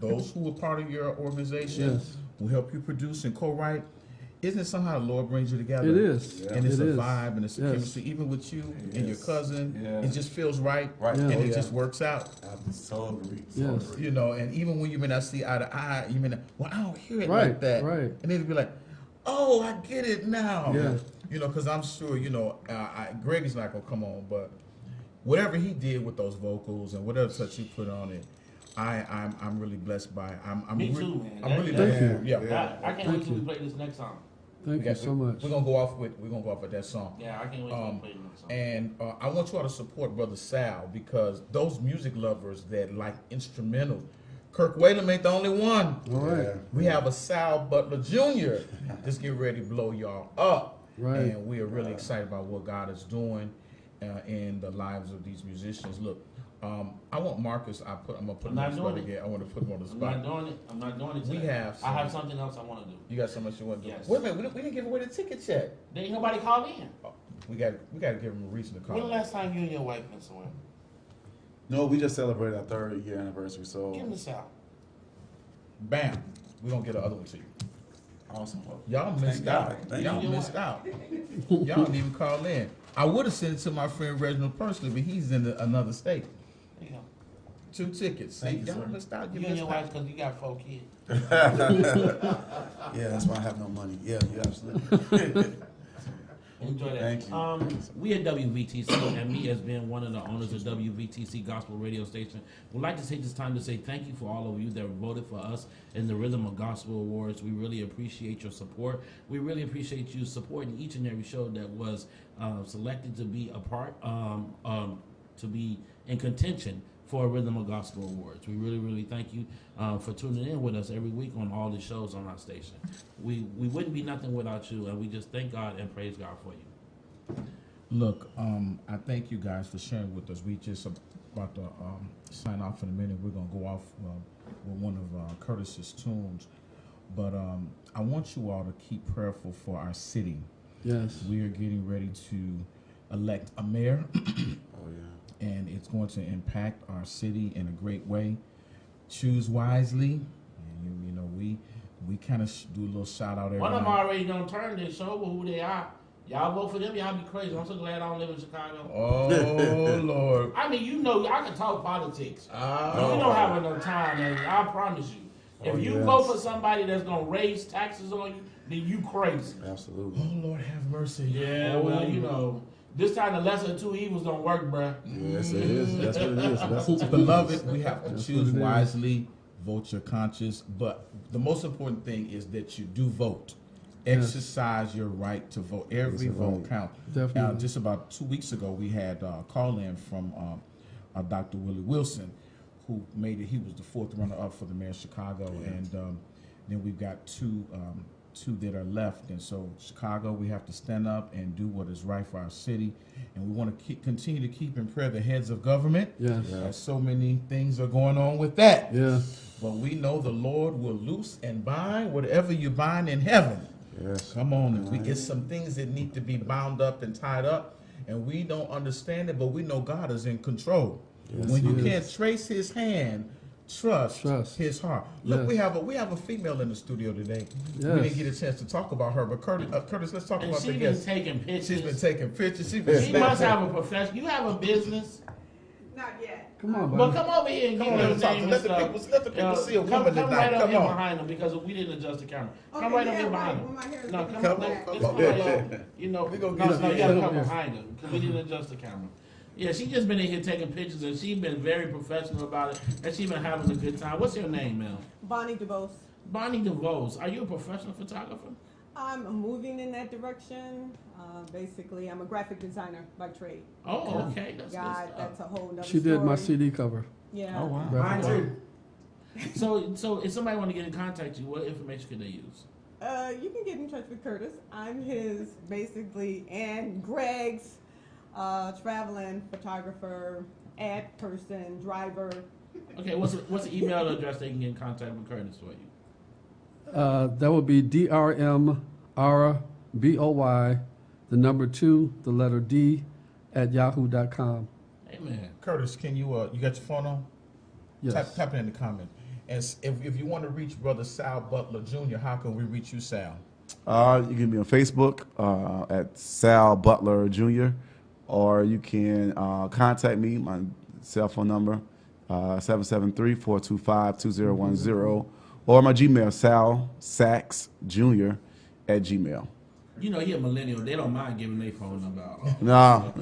those who are part of your organization, Yes. who help you produce and co-write, isn't it somehow the Lord brings you together? It is. And it's It a is. vibe and it's a Yes. chemistry, even with you and your cousin. Yeah. It just feels right, Right. and Yeah. it just works out. I so agree. Yes. And even when you may not see eye to eye, you may not, well, I don't hear it Right, like that. right. And then it'd be like, oh, I get it now. Yeah. Because I'm sure, Greg is not going to come on, but whatever he did with those vocals and whatever touch he put on it, I'm really blessed by it. Me too, man. I'm really Thank blessed. you. Yeah. I can't wait till we play this next song. Thank you so much. We're gonna go off with that song. Yeah, I can't wait till we play the next song. And I want you all to support Brother Sal, because those music lovers that like instrumentals, Kirk Whalum ain't the only one. All right. We have a Sal Butler Jr. Just get ready to blow y'all up. Right. And we are really excited about what God is doing in the lives of these musicians. Look, I want Marcus. I'm gonna put him on the spot again. I want to put him on the I'm spot. not doing it. I'm not doing it. We today. have I have some- something else I want to do. You got so much you want to do. Yes. Wait a minute, we didn't give away the tickets yet. There ain't nobody called in. Oh, we got to give him a reason to call. When the last time you and your wife went somewhere? No, we just celebrated our 3rd year anniversary, so Give me this out. Bam, we gonna get the other one to you. awesome. Y'all missed Thank out. God. Thank Y'all you. missed out. Y'all didn't even call in. I would have sent it to my friend Reginald personally, but he's in another state. There you go. 2 tickets. See, Thank you, y'all sir. missed out. You You and missed your wife, out. because you got 4 kids. Yeah, that's why I have no money. Yeah, you absolutely. Enjoy that. Thank you. We at WVTC, and me as being one of the owners of WVTC Gospel Radio Station, would like to take this time to say thank you for all of you that voted for us in the Rhythm of Gospel Awards. We really appreciate your support. We really appreciate you supporting each and every show that was selected to be a part, to be in contention for Rhythm of Gospel Awards. We really, really thank you for tuning in with us every week on all the shows on our station. We wouldn't be nothing without you, and we just thank God and praise God for you. Look, I thank you guys for sharing with us. We just about to sign off in a minute. We're gonna go off with one of Curtis's tunes, but I want you all to keep prayerful for our city. Yes. We are getting ready to elect a mayor. Oh yeah. And it's going to impact our city in a great way. Choose wisely, and we kind of do a little shout out every One of them night. already done turned this show who they are. Y'all vote for them, y'all be crazy. I'm so glad I don't live in Chicago. Oh Lord! I mean, I can talk politics. Oh. We don't have enough time, and I promise you. If you yes. vote for somebody that's gonna raise taxes on you, then you crazy. Absolutely. Oh Lord, have mercy. Yeah, well, this time the lesser of two evils don't work, bruh. Yes, it is. That's what it is. That's what it is. Beloved, we have to That's choose what it is. wisely, vote your conscience, but the most important thing is that you do vote. Exercise your right to vote. Every Yes, vote right. counts. Definitely. Just about 2 weeks ago, we had a call in from Dr. Willie Wilson, who made it. He was the 4th runner-up for the mayor of Chicago, and then we've got two that are left. And so Chicago, we have to stand up and do what is right for our city, and we want to continue to keep in prayer the heads of government. Yes. So many things are going on with that. Yeah. But we know the Lord will loose and bind whatever you bind in heaven. Yes. Come on, we get some things that need to be bound up and tied up, and we don't understand it, but we know God is in control. Yes, when you He can't is. trace His hand, trust His heart. Look, Yes. we have a female in the studio today. We Yes. didn't get a chance to talk about her, but Curtis, let's talk And about the she's been guest. taking pictures. She's been taking pictures. She must have a profession. You have a business. Not yet. Come on, Well, buddy. come over here and Come give on, your let's talk. name and Let the stuff. people see a woman come tonight. right up Come here on. behind them because we didn't adjust the camera. Come Okay, right up yeah, here right. behind When my hair them. is No, looking come back. on. Let's Come come on. along. You know, We gonna no, get you you gotta here. come behind them because we didn't adjust the camera. Yeah, she just been in here taking pictures and she's been very professional about it and she's been having a good time. What's your name, Mel? Bonnie DeVos. Bonnie DeVos. Are you a professional photographer? I'm moving in that direction. Basically, I'm a graphic designer by trade. Oh, okay. That's God, good that's stuff. a whole nother She did my story. CD cover. Yeah. Oh, wow. Mine too. So if somebody want to get in contact with you, what information could they use? You can get in touch with Curtis. I'm his, basically, and Greg's traveling photographer, ad person, driver. Okay, what's the email address they can get in contact with Curtis for you? That would be DRMRBOY, the number 2, the letter D, at yahoo.com. Amen. Curtis, can you you got your phone on? Yes. Type it in the comment. And if you want to reach Brother Sal Butler Jr., how can we reach you, Sal? You can be on Facebook at Sal Butler Jr., or you can contact me. My cell phone number 773-425-2010, or my Gmail salsaxjr@gmail. You know, you're a millennial. They don't mind giving their phone number out. No.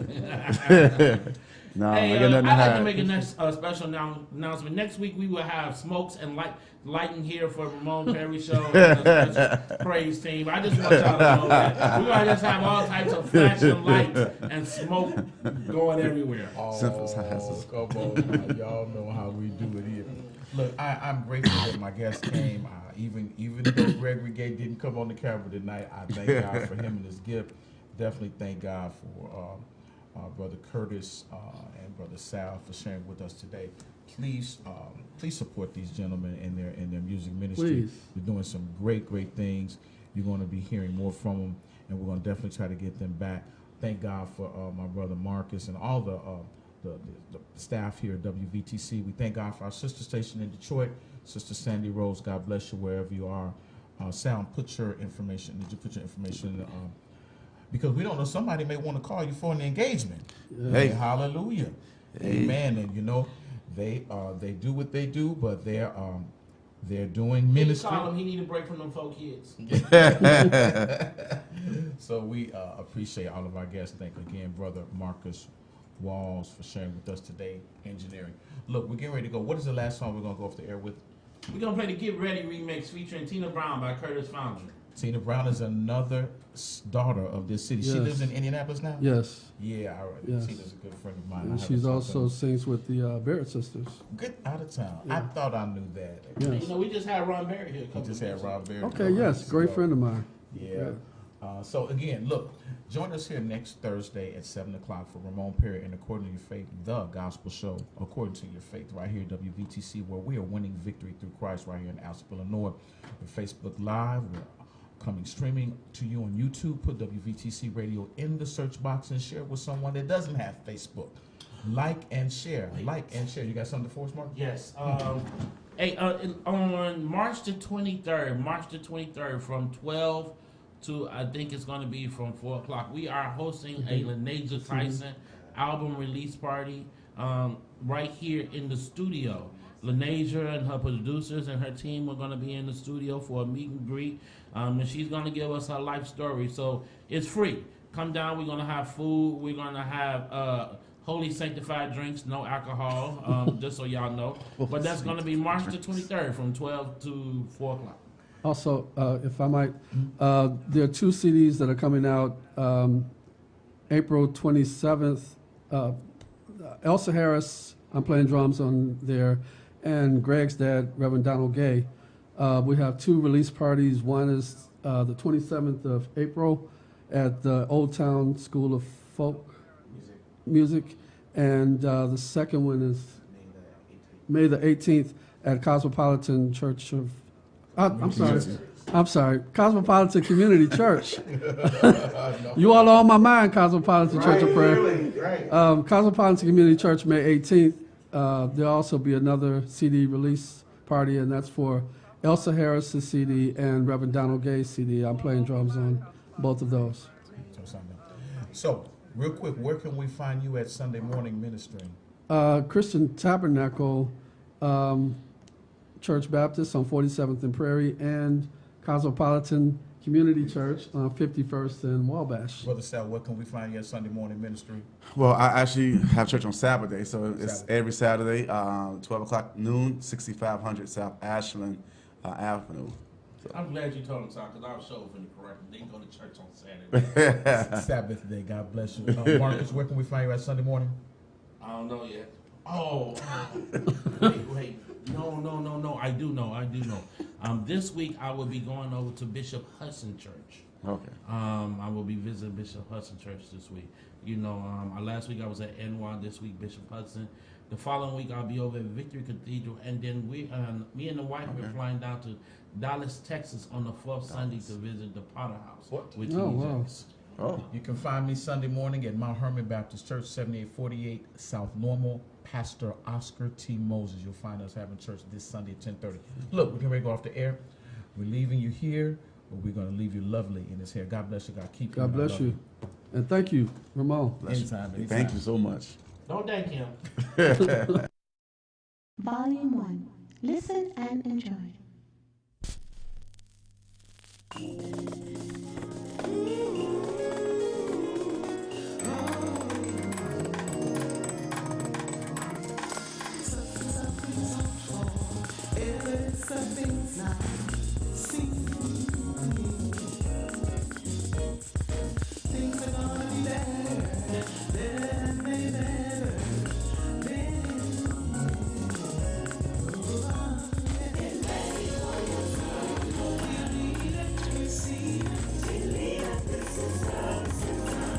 No, Hey, I got nothing to I'd like to hide. make a next special announcement. Next week we will have smokes and lighting here for Ramon Perry show and the special praise team. I just want y'all to know that we're gonna just have all types of flashing lights and smoke going everywhere. Simple sizes. Come on, y'all know how we do it here. Look, I'm grateful that my guest came. Even though Gregory Gay didn't come on the camera tonight, I thank God for him and his gift. Definitely thank God for Brother Curtis and Brother Sal for sharing with us today. Please support these gentlemen in their music ministry. Please. They're doing some great things. You're going to be hearing more from them, and we're going to definitely try to get them back. Thank God for my brother Marcus and all the staff here at WVTC. We thank God for our sister station in Detroit, Sister Sandy Rose. God bless you wherever you are. Sal, put your information. Did you put your information? Because we don't know, somebody may want to call you for an engagement. Yeah. Hey, hallelujah, Hey. amen. And you know, they do what they do, but they're doing Please ministry. call him. He need a break from them 4 kids. So we appreciate all of our guests. Thank again, Brother Marcus Walls, for sharing with us today. Engineering. Look, we're getting ready to go. What is the last song we're gonna go off the air with? We're gonna play the Get Ready remix featuring Tina Brown by Curtis Fondren. Tina Brown is another daughter of this city. She Yes. lives in Indianapolis now. Yes. Yeah, all right. Yes. Tina's a good friend of mine. And I have she's a also sings with the Barrett sisters. good out of town. Yeah. I thought I knew that. Yes. You know, we just had Ron Berry here. a We couple just of had weeks Rob Berry. Okay, yes, great friend of mine. Yeah. So again, look, join us here next Thursday at 7 o'clock for Ramon Perry and According to Your Faith, the gospel show, According to Your Faith, right here at WVTC, where we are winning victory through Christ right here in Alsip, Illinois. We're Facebook Live. We're coming streaming to you on YouTube. Put WVTC Radio in the search box and share it with someone that doesn't have Facebook. Like and share. Like and share. You got something for us, Mark? Yes. Hey, on March the 23rd, from 12 to, I think it's going to be from 4 o'clock, we are hosting a Laneja Tyson album release party right here in the studio. Laneja and her producers and her team are going to be in the studio for a meet and greet, and she's going to give us her life story. So it's free. Come down. We're going to have food. We're going to have holy sanctified drinks, no alcohol, just so y'all know. But that's going to be March the 23rd from 12 to 4 o'clock. Also, if I might, there are 2 CDs that are coming out April 27th. Elsa Harris I'm playing drums on there, and Greg's dad, Reverend Donald Gay. We have 2 release parties. One is the 27th of April at the Old Town School of Folk Music, and the second one is May the 18th at Cosmopolitan Church of. I'm sorry, Cosmopolitan Community Church. You all are on my mind, Cosmopolitan Church of Prayer. Right. Cosmopolitan Community Church, May 18th. There'll also be another CD release party, and that's for Elsa Harris's CD and Reverend Donald Gay's CD. I'm playing drums on both of those. So, real quick, where can we find you at Sunday morning ministering? Christian Tabernacle Church Baptist on 47th and Prairie, and Cosmopolitan Community Church on 51st and Wabash. Brother Sal, where can we find you at Sunday morning ministry? Well, I actually have church on Saturday, so it's every Saturday, 12 o'clock noon, 6500 South Ashland Avenue. So. I'm glad you told him, Tom, because I was sure for the correct. They can go to church on Saturday. Sabbath day. God bless you. Marcus, where can we find you at Sunday morning? I don't know yet. Oh, wait. No. I do know. This week I will be going over to Bishop Hudson Church. Okay. I will be visiting Bishop Hudson Church this week. Last week I was at NY. This week Bishop Hudson. The following week I'll be over at Victory Cathedral, and then me and the wife are flying down to Dallas, Texas on the 4th Sunday to visit the Potter House. With wow. Oh. You can find me Sunday morning at Mount Hermon Baptist Church, 7848 South Normal. Pastor Oscar T. Moses. You'll find us having church this Sunday at 10:30. Look, we're going to go off the air. We're leaving you here, but we're going to leave you lovely in His hair. God bless you. God keep you. God bless you. And thank you, Ramon. Anytime. Thank you so much. Don't thank him. Volume 1. Listen and enjoy. Something's not seen. Things are gonna be better and way better.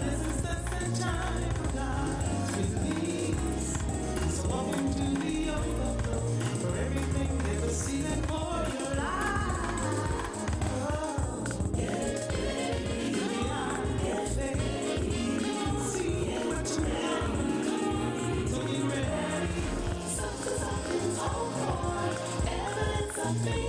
This is the time for God's release. So walk into the overflow for everything ever seen and for your life. Oh, get ready. Get ready. See what you want. So be ready. Something's all for evidence of things.